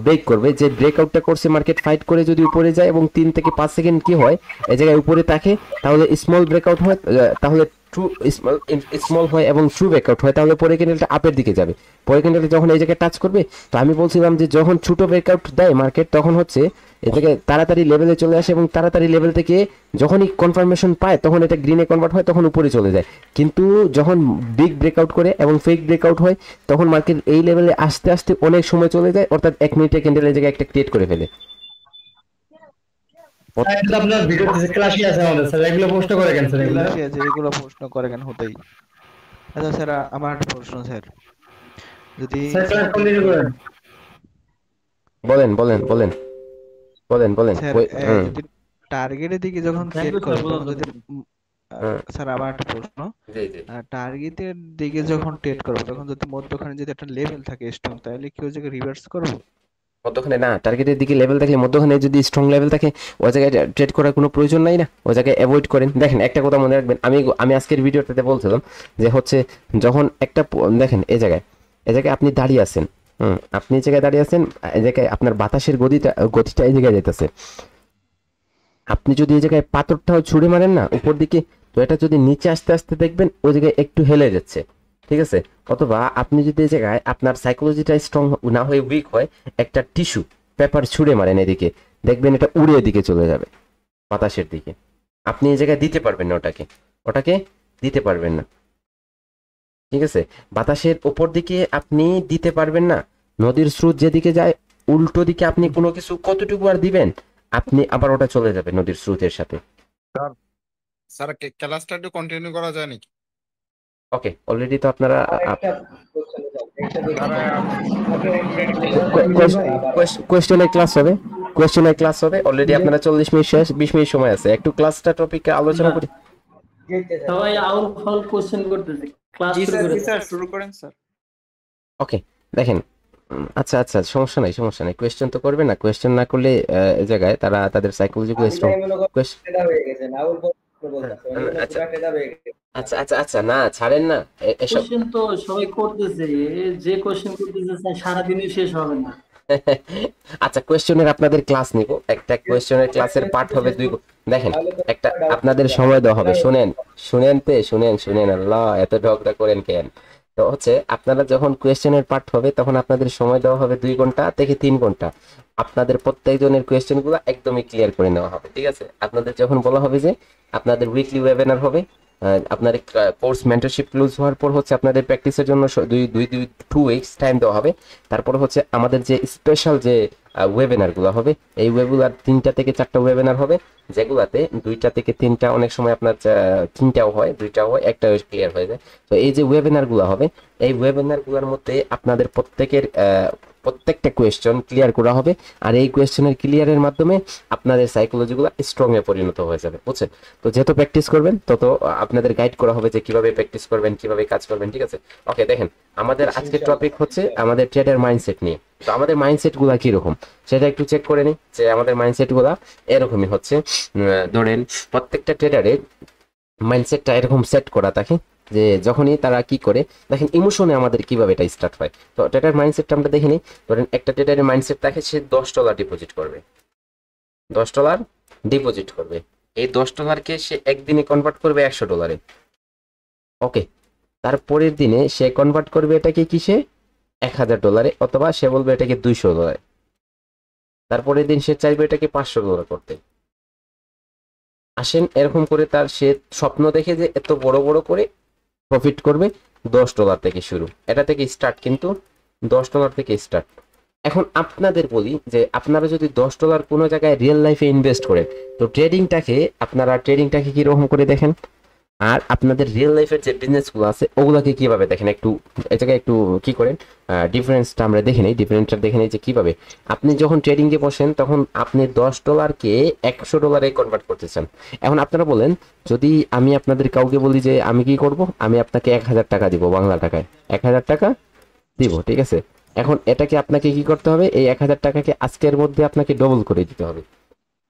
ব্রেক করবে, যে ব্রেকআউটটা করছে মার্কেট ফাইট করে যদি উপরে যায় এবং 3 থেকে 5 সেকেন্ড কি হয় এই জায়গায় উপরে থাকে, তাহলে স্মল ব্রেকআউট হয়, তাহলে ট্রু স্মল হয় এবং ট্রু ব্রেকআউট হয়, তাহলে পরে ক্যান্ডেলটা আপের দিকে যাবে। পরে ক্যান্ডেলটা যখন এই জায়গায় টাচ করবে, তো আমি বলছিলাম যে যখন ছোট ব্রেকআউট দেয় মার্কেট তখন হচ্ছে এই জায়গায় তাড়াতাড়ি লেভেলে চলে আসে এবং তাড়াতাড়ি লেভেল থেকে যখনই কনফার্মেশন পায় তখন এটা গ্রিনে কনভার্ট হয়, তখন উপরে চলে যায়। কিন্তু যখন বিগ ব্রেকআউট করে এবং ফেক ব্রেকআউট হয় তখন মার্কেট এই লেভেলে আস্তে আস্তে অনেক সময় চলে যায়, অর্থাৎ 1 মিনিটে ক্যান্ডেল এই জায়গায় একটা ক্রিয়েট করে ফেলে। আপনার ভিডিওতে ক্লাসই আছে আমাদের স্যার, এগুলো পোস্ট করে কেন স্যার? এগুলো ক্লাসে আছে, এগুলো প্রশ্ন করে কেন হতেই। আচ্ছা স্যার, আমার একটা প্রশ্ন স্যার, যদি স্যার ক্লাস কন্টিনিউ করেন। বলেন বলেন বলেন বলেন বলেন। স্যার যদি টার্গেটের দিকে যখন সেট করে তখন যদি স্যার আমার একটা প্রশ্ন, টার্গেটের দিকে যখন ট্রেড করবো তখন যদি মধ্যখানে যদি একটা লেভেল থাকে স্ট্রং, তাহলে কি ওই জায়গায় রিভার্স করবো? মধ্যখানে না, টার্গেটের দিকে লেভেল থাকলে মধ্যখানে যদি স্ট্রং লেভেল থাকে ওই জায়গায় ট্রেড করার কোনো প্রয়োজন নাই না, ওই জায়গায় অ্যাভয়েড করেন। দেখেন একটা কথা মনে রাখবেন, আমি আজকের ভিডিওটাতে বলছিলাম যে হচ্ছে যখন একটা দেখেন এই জায়গায় আপনি দাঁড়িয়ে আছেন, আপনি এই জায়গায় দাঁড়িয়ে আছেন, এই জায়গায় আপনার বাতাসের গতিটা এই জায়গায় যেতেছে। আপনি যদি এই জায়গায় পাথরটাও ছুঁড়ে মারেন না উপর দিকে, তো এটা যদি নিচে আস্তে আস্তে দেখবেন ওই জায়গায় একটু হেলে যাচ্ছে, ঠিক আছে? অথবা আপনি যদি এই জায়গায় আপনার সাইকোলজিটা স্ট্রং না হয়ে উইক হয়, একটা টিস্যু পেপার ছুঁড়ে মারেন এদিকে, দেখবেন এটা উড়ে এদিকে চলে যাবে বাতাসের দিকে। আপনি এই জায়গায় দিতে পারবেন না, ওটাকে দিতে পারবেন না, ঠিক আছে? বাতাসের উপর দিকে আপনি দিতে পারবেন না, নদীর স্রোত যেদিকে যায় উল্টো দিকে আপনি কোনো কিছু কতটুকু আর দিবেন, আপনি আবার ওটা চলে যাবে নদীর স্রোতের সাথে। স্যার ক্লাসটা একটু কন্টিনিউ করা যায় নাকি? ওকে, অলরেডি তো আপনারা কোয়েশ্চেনের ক্লাস হবে অলরেডি, আপনারা 40 মিনিট শেষ, 20 মিনিট সময় আছে, একটু ক্লাসটা টপিকে আলোচনা করি। সবাই আউল ফাউল কোশ্চেন করতেছে, ক্লাস শুরু করেন স্যার। ওকে দেখেন, আচ্ছা আচ্ছা সমস্যা নাই কোয়েশ্চেন তো করবে না, কোয়েশ্চেন না করলে এই জায়গায় তারা তাদের সাইকোলজিক্যাল স্ট্রং আচ্ছা আচ্ছা আচ্ছা না ছাড়েন না এসব কোশ্চেন তো সবাই করতেছে, যে কোশ্চেন করতেছে সারা দিনই শেষ হবে না। আচ্ছা কোয়েশ্চেনের আপনাদের ক্লাস নিব, একটা কোয়েশ্চেনের ক্লাসের পার্ট হবে 2। দেখেন একটা আপনাদের সময় দেওয়া হবে, শুনেন আল্লাহ এত ঝগড়া করেন কেন? তো হচ্ছে আপনারা যখন কোয়েশ্চেনের পার্ট হবে তখন আপনাদের সময় দেওয়া হবে 2 ঘন্টা থেকে 3 ঘন্টা। আপনাদের প্রত্যেকজনের কোয়েশ্চেনগুলো একদমই ক্লিয়ার করে নেওয়া হবে, ঠিক আছে? আপনাদের যখন বলা হবে যে আপনাদের উইকলি ওয়েবিনার হবে, আপনাদের কোর্স মেন্টরশিপ ক্লোজ হওয়ার পর হচ্ছে আপনাদের প্র্যাকটিসের জন্য 2 উইকস টাইম দেওয়া হবে। তারপর হচ্ছে আমাদের যে স্পেশাল যে ওয়েবিনারগুলো হবে, এই ওয়েবিনার 3টা থেকে 4টা ওয়েবিনার হবে, যেগুলাতে 2টা থেকে 3টা, অনেক সময় আপনার 3টাও হয়, 2টাও হয়, একটা ক্লিয়ার হয়ে যায়। তো এই যে ওয়েবিনারগুলো হবে, এই ওয়েবিনারগুলোর মধ্যে আপনাদের প্রত্যেকটা কোয়েশ্চেন ক্লিয়ার করা হবে, আর এই কোয়েশ্চেনের ক্লিয়ারের মাধ্যমে আপনাদের সাইকোলজিগুলো স্ট্রং এ পরিণত হয়ে যাবে, বুঝছেন? তো যত প্র্যাকটিস করবেন তত আপনাদের গাইড করা হবে যে কিভাবে প্র্যাকটিস করবেন, কিভাবে কাজ করবেন, ঠিক আছে? ওকে দেখেন, আমাদের আজকের টপিক হচ্ছে আমাদের ট্রেডার মাইন্ডসেট নিয়ে। তো আমাদের মাইন্ডসেটগুলো কিরকম সেটা একটু চেক করে নিই, যে আমাদের মাইন্ডসেটগুলো এরকমই হচ্ছে। ধরেন প্রত্যেকটা ট্রেডারের মাইন্ডসেটটা এরকম সেট করা থাকে যে যখনই তারা কি করে, দেখেন ইমোশনে আমাদের কিভাবে এটা স্টার্ট হয়। তো ট্রেডার মাইন্ডসেটটা আমরা দেখে নিই। ধরেন একটা ট্রেডারের মাইন্ডসেট থাকে সে $10 ডিপোজিট করবে, $10 ডিপোজিট করবে, এই $10কে সে একদিনে কনভার্ট করবে $100। ওকে, তারপরের দিনে সে কনভার্ট করবে এটাকে কিসে, $1000, অথবা সে বলবে এটাকে $200। তারপরের দিন সে চাইবে এটাকে $500 করতে। আসেন এরকম করে তার সে স্বপ্ন দেখে যে এত বড় বড় করে প্রফিট করবে, $10 থেকে শুরু, এটা থেকে স্টার্ট, কিন্তু $10 থেকে স্টার্ট। এখন আপনাদের বলি যে আপনারা যদি $10 কোনো জায়গায় রিয়েল লাইফে ইনভেস্ট করেন, তো ট্রেডিংটাকে কিরকম করে দেখেন, আর আপনাদের রিয়েল লাইফের যে বিজনেসগুলো আছে ওগুলোকে কিভাবে দেখেন, একটু এই জায়গায় একটু কি করেন, ডিফারেন্সটা আমরা দেখে নিই, যে কিভাবে আপনি যখন ট্রেডিংয়ে বসেন তখন আপনি $10কে $100 কনভার্ট করতে চান। এখন আপনারা বলেন, যদি আমি আপনাদের কাউকে বলি যে আমি কি করব, আমি আপনাকে 1000 টাকা দিব, বাংলা টাকায় 1000 টাকা দিব, ঠিক আছে? এখন এটাকে আপনাকে কি করতে হবে, এই 1000 টাকাকে আজকের মধ্যে আপনাকে ডবল করে দিতে হবে।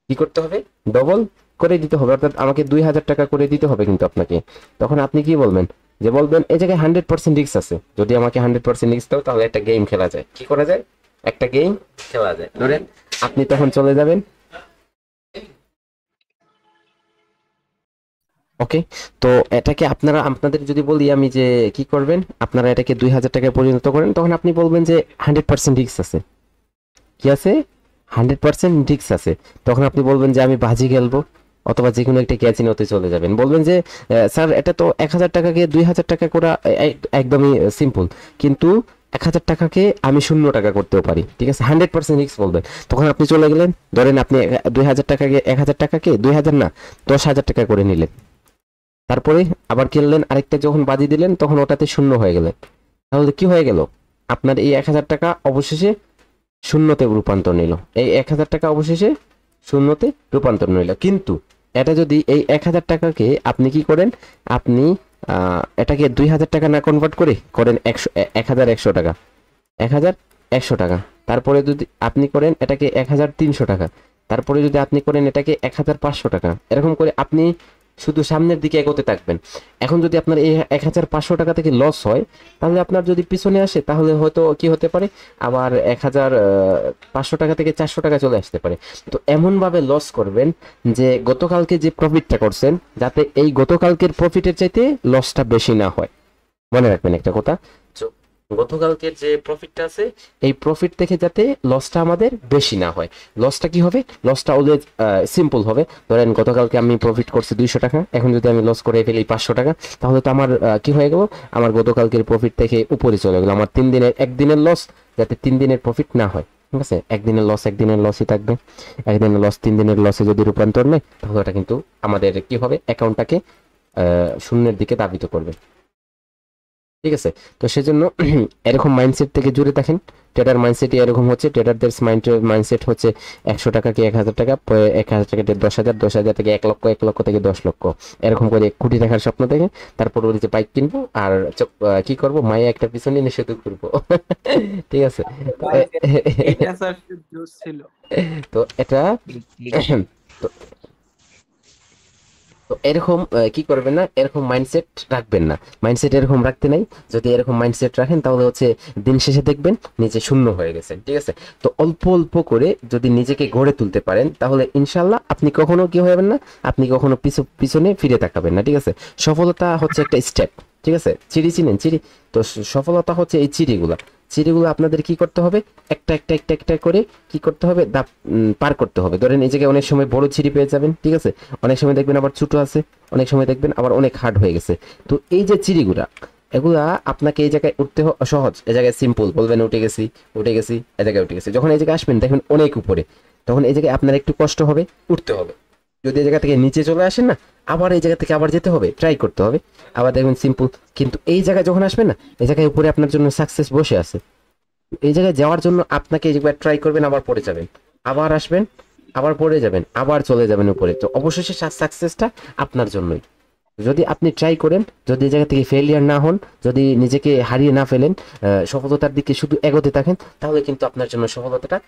কি করতে হবে? ডবল করে দিতে হবে, অর্থাৎ আমাকে 2000 টাকা করে দিতে হবে কিন্তু আপনাকে। তখন আপনি কি বলবেন, যে বলবেন এই জায়গায় 100% রিস্ক আছে, যদি আমাকে 100% রিস্ক দাও তাহলে একটা গেম খেলা যায়। কি করা যায়? একটা গেম খেলা যায়। ধরেন আপনি তখন চলে যাবেন, ওকে। তো এটাকে আপনাদের যদি বলি আমি যে কি করবেন, আপনারা এটাকে 2000 টাকায় পরিণত করেন, তখন আপনি বলবেন যে 100% রিস্ক আছে। কি আছে? 100% রিস্ক আছে। তখন আপনি বলবেন যে আমি বাজি খেলবো, অথবা যে কোনো একটা ক্যাসিনোতে চলে যাবেন, বলবেন যে স্যার এটা তো 1000 টাকাকে 2000 টাকা করা একদমই সিম্পল, কিন্তু 1000 টাকাকে আমি 0 টাকা করতেও পারি, ঠিক আছে, 100% রিস্ক বলবেন। তখন আপনি চলে গেলেন, ধরেন আপনি 2000 টাকাকে 1000 টাকাকে 2000 না 10,000 টাকা করে নিলেন, তারপরে আবার কিনলেন, আরেকটা যখন বাজি দিলেন তখন ওটাতে 0 হয়ে গেলেন। তাহলে কি হয়ে গেল? আপনার এই 1000 টাকা অবশেষে শূন্যতে রূপান্তর নিল, এই 1000 টাকা অবশেষে শূন্যতে রূপান্তর নিল। কিন্তু এটা যদি এই 1000 টাকাকে আপনি কি করেন, আপনি এটাকে 2000 টাকা না কনভার্ট করে করেন 1100 টাকা, 1100 টাকা, তারপরে যদি আপনি করেন এটাকে 1300 টাকা, তারপরে যদি আপনি করেন এটাকে 1500 টাকা, এরকম করে আপনি শুধু সামনের দিকে এগোতে থাকবেন। এখন যদি আপনার এই 1500 টাকা থেকে লস হয়, তাহলে আপনার যদি পিছনে আসে তাহলে হয়তো কি হতে পারে, আবার 1500 টাকা থেকে 400 টাকা চলে আসতে পারে। তো এমনভাবে লস করবেন যে গতকালকে যে প্রফিটটা করছেন, যাতে এই গতকালকের প্রফিটের চাইতে লসটা বেশি না হয়। মনে রাখবেন একটা কথা, গতকালকের যে প্রফিটটা আছে এই প্রফিট থেকে যাতে লসটা আমাদের বেশি না হয়। লসটা কি হবে? লসটা অলওয়েজ সিম্পল হবে। ধরেন গতকালকে আমি প্রফিট করছি 200 টাকা, এখন যদি আমি লস করে ফেলি 500 টাকা, তাহলে তো আমার কি হয়ে গেল, আমার গতকালকের প্রফিট থেকে উপরে চলে গেল। আমার 3 দিনের একদিনের লস যাতে 3 দিনের প্রফিট না হয়, ঠিক আছে। একদিনের লস একদিনের লসই থাকবে, একদিনের লস 3 দিনের লসে যদি রূপান্তর নেয়, তাহলে ওটা কিন্তু আমাদের কি হবে, অ্যাকাউন্টটাকে শূন্যের দিকে ধাবিত করবে, ঠিক আছে। তো সেজন্য এরকম মাইন্ডসেট থেকে জুড়ে থাকেন। ট্রেডার মাইন্ডসেটই এরকম হচ্ছে, ট্রেডারদের মাইন্ডসেট হচ্ছে 100 টাকা কি 1000 টাকা, 1000 টাকা 10,000, 10,000 থেকে 1 লক্ষ, 1 লক্ষ থেকে 10 লক্ষ, এরকম করে কোটি টাকার স্বপ্ন দেখে তারপর ওদিকে বাইক কিনবো আর কি করব, মায়ে একটা পিছনে নিয়ে শুধু ঘুরবো, ঠিক আছে। তো এটা তো এরকম কি করবেন না, এরকম মাইন্ডসেট রাখবেন না। মাইন্ডসেট এরকম রাখতে নাই। যদি এরকম মাইন্ডসেট রাখেন তাহলে হচ্ছে দিন শেষে দেখবেন নিচে শূন্য হয়ে গেছে, ঠিক আছে। তো অল্প অল্প করে যদি নিজেকে গড়ে তুলতে পারেন, তাহলে ইনশাল্লাহ আপনি কখনো কি হবেন না, আপনি কখনো পিছনে ফিরে তাকাবেন না, ঠিক আছে। সফলতা হচ্ছে একটা স্টেপ, ঠিক আছে। চিড়ি চিনেন? চিড়ি। তো সফলতা হচ্ছে এই চিড়িগুলো আপনাদের কি করতে হবে, একটা একটা একটা একটা করে কি করতে হবে, পার করতে হবে। ধরেন এই জায়গায় অনেক সময় বড় চিড়ি পেয়ে যাবেন, ঠিক আছে, অনেক সময় দেখবেন আবার ছোট আছে, অনেক সময় দেখবেন আবার অনেক হার্ড হয়ে গেছে। তো এই যে চিড়িগুলা, এগুলা আপনাকে এই জায়গায় উঠতে সহজ, এই জায়গায় সিম্পল, বলবেন উঠে গেছি, এই জায়গায় উঠে গেছি। যখন এই জায়গায় আসবেন দেখবেন অনেক উপরে, তখন এই জায়গায় আপনার একটু কষ্ট হবে, উঠতে হবে। যদি এই জায়গা থেকে নিচে চলে আসেন না, আবার এই জায়গা থেকে আবার যেতে হবে, ট্রাই করতে হবে, আবার দেখবেন সিম্পল। কিন্তু এই জায়গায় যখন আসবেন না, এই জায়গায় উপরে আপনার জন্য সাকসেস বসে আছে। এই জায়গায় যাওয়ার জন্য আপনাকে একবার ট্রাই করবেন, আবার পড়ে যাবেন, আবার আসবেন, আবার পড়ে যাবেন, আবার চলে যাবেন উপরে। তো অবশেষে সাকসেসটা আপনার জন্যই। যদি আপনি ট্রাই করেন, যদি এই জায়গা থেকে ফেলিয়ার না হন, যদি নিজেকে হারিয়ে না ফেলেন, সফলতার দিকে শুধু এগোতে থাকেন, তাহলে কিন্তু আপনার জন্য সফলতাটা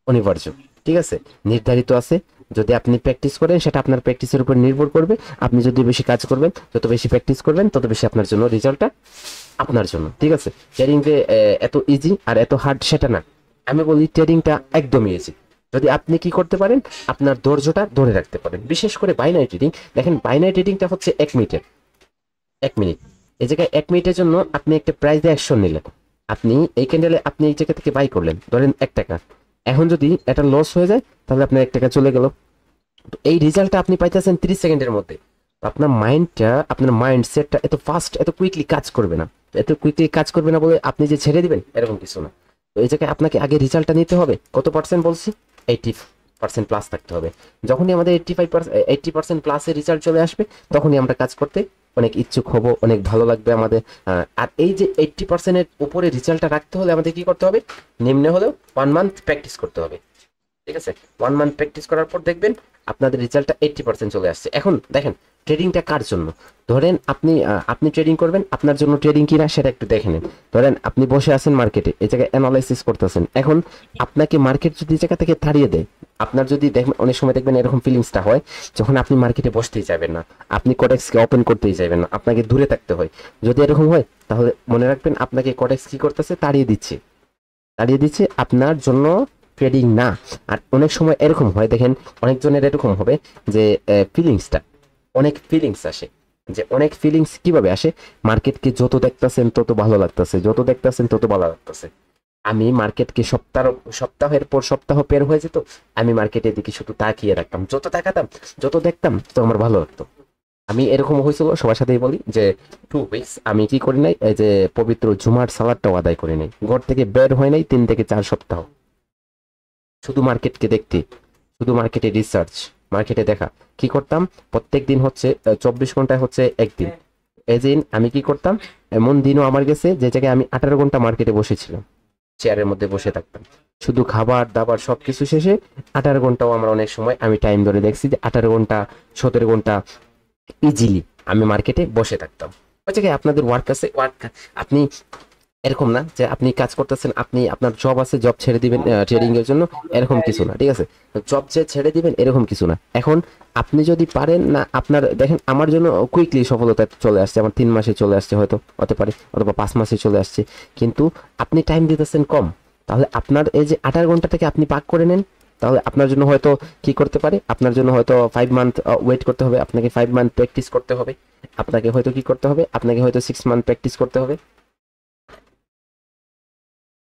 অনিবার্য, ঠিক আছে, নির্ধারিত আছে। যদি আপনি প্র্যাকটিস করেন, সেটা আপনার প্র্যাকটিসের উপর নির্ভর করবে। আপনি যদি বেশি কাজ করবেন, যত বেশি প্র্যাকটিস করবেন, তত বেশি আপনার জন্য রেজাল্টটা আপনার জন্য, ঠিক আছে। ট্রেডিং যে এত ইজি আর এত হার্ড সেটা না। আমি বলি ট্রেডিংটা একদমই ইজি যদি আপনি কি করতে পারেন, আপনার ধৈর্যটা ধরে রাখতে পারেন। বিশেষ করে বাইনারি ট্রেডিং, দেখেন বাইনারি ট্রেডিংটা হচ্ছে 1 মিনিট। এই জায়গায় 1 মিনিটের জন্য আপনি একটা প্রাইসে অ্যাকশন নিলেন, আপনি এই ক্যান্ডেলে আপনি এই জায়গা থেকে বাই করলেন, ধরেন 1 টাকা। এখন যদি এটা লস হয়ে যায়, তাহলে আপনার 1 টাকা চলে গেল। তো এই রেজাল্টটা আপনি পাইতেছেন 30 সেকেন্ডের মধ্যে। আপনার মাইন্ডসেটটা এত ফাস্ট, এত কুইকলি কাজ করবে না বলে আপনি যে ছেড়ে দিবেন এরকম কিছু না। তো এই জায়গায় আপনাকে আগে রেজাল্টটা নিতে হবে। কত পার্সেন্ট বলছি? 80% প্লাস থাকতে হবে। যখনই আমাদের 80% প্লাসের রেজাল্ট চলে আসবে, তখনই আমরা কাজ করতে অনেক ইচ্ছুক হব, অনেক ভালো লাগবে আমাদের। আর এই যে 80%-এর উপরে রেজাল্টটা রাখতে হলে আমাদের কি করতে হবে? নিম্নে হলেও 1 মান্থ প্র্যাকটিস করতে হবে। ঠিক আছে 1 মান্থ প্র্যাকটিস করার পর দেখবেন আপনাদের রেজাল্টটা 80% চলে আসছে। এখন দেখেন ট্রেডিংটা কার জন্য, ধরেন আপনি ট্রেডিং করবেন, আপনার জন্য ট্রেডিং কিনা সেটা একটু দেখে নেন। ধরেন আপনি বসে আছেন মার্কেটে, এই জায়গায় অ্যানালাইসিস করতেছেন, এখন আপনাকে মার্কেট যদি জায়গা থেকে তাড়িয়ে দেয়, আপনার যদি দেখবেন অনেক সময় দেখবেন এরকম ফিলিংসটা হয় যখন আপনি মার্কেটে বসতেই যাবেন না, আপনি কটেক্সকে ওপেন করতেই যাবেন না, আপনাকে দূরে থাকতে হয়। যদি এরকম হয় তাহলে মনে রাখবেন আপনাকে কটেক্স কি করতেছে, তাড়িয়ে দিচ্ছে আপনার জন্য ট্রেডিং না। আর অনেক সময় এরকম হয়, দেখেন অনেকজনের এরকম হবে যে অনেক ফিলিংস আসে, যে অনেক ফিলিংস কিভাবে আসে, মার্কেটকে যত দেখতেছেন তত ভালো লাগতেছে। আমি মার্কেটকে সপ্তাহের পর সপ্তাহ পের হয়ে যেত, আমি মার্কেটের দিকে শুধু তাকিয়ে রাখতাম, যত দেখতাম তো আমার ভালো লাগতো। আমি এরকম হয়েছিল, সবার সাথেই বলি যে 2 উইকস আমি কি করি নাই, এই যে পবিত্র জুমার সালাদটাও আদায় করি নাই, ঘর থেকে বের হয় নাই 3 থেকে 4 সপ্তাহ, শুধু মার্কেটকে দেখতে, শুধু মার্কেটে রিসার্চ, মার্কেটে দেখা। কি করতাম, প্রত্যেক দিন হচ্ছে 24 ঘন্টায় হচ্ছে একদিন, এদিন আমি কি করতাম, এমন দিনও আমার গেছে যে জায়গায় আমি 18 ঘন্টা মার্কেটে বসেছিলাম, চেয়ারের মধ্যে বসে থাকতাম, শুধু খাবার দাবার সবকিছু শেষে 18 ঘন্টাও আমার অনেক সময় আমি টাইম ধরে দেখছি যে 18 ঘন্টা 17 ঘন্টা ইজিলি আমি মার্কেটে বসে থাকতাম। ওই জায়গায় আপনাদের ওয়ার্ক আপনি এরকম না যে আপনি কাজ করতেছেন, আপনি আপনার জব আছে, জব ছেড়ে দিবেন ট্রেডিং এর জন্য, এরকম কিছু না, ঠিক আছে? জব যে ছেড়ে দিবেন এরকম কিছু না। এখন আপনি যদি পারেন না, আপনার দেখেন আমার জন্য কুইকলি সফলতা চলে আসছে, আমার 3 মাসে চলে আসছে হয়তো, হতে পারে অথবা 5 মাসে চলে আসছে, কিন্তু আপনি টাইম দিতেছেন কম। তাহলে আপনার এই যে 18 ঘন্টা থেকে আপনি পাক করে নেন, তাহলে আপনার জন্য হয়তো কি করতে পারে, আপনার জন্য হয়তো 5 মান্থ ওয়েট করতে হবে, আপনাকে 5 মান্থ প্র্যাকটিস করতে হবে, আপনাকে হয়তো কি করতে হবে, আপনাকে হয়তো 6 মান্থ প্র্যাকটিস করতে হবে।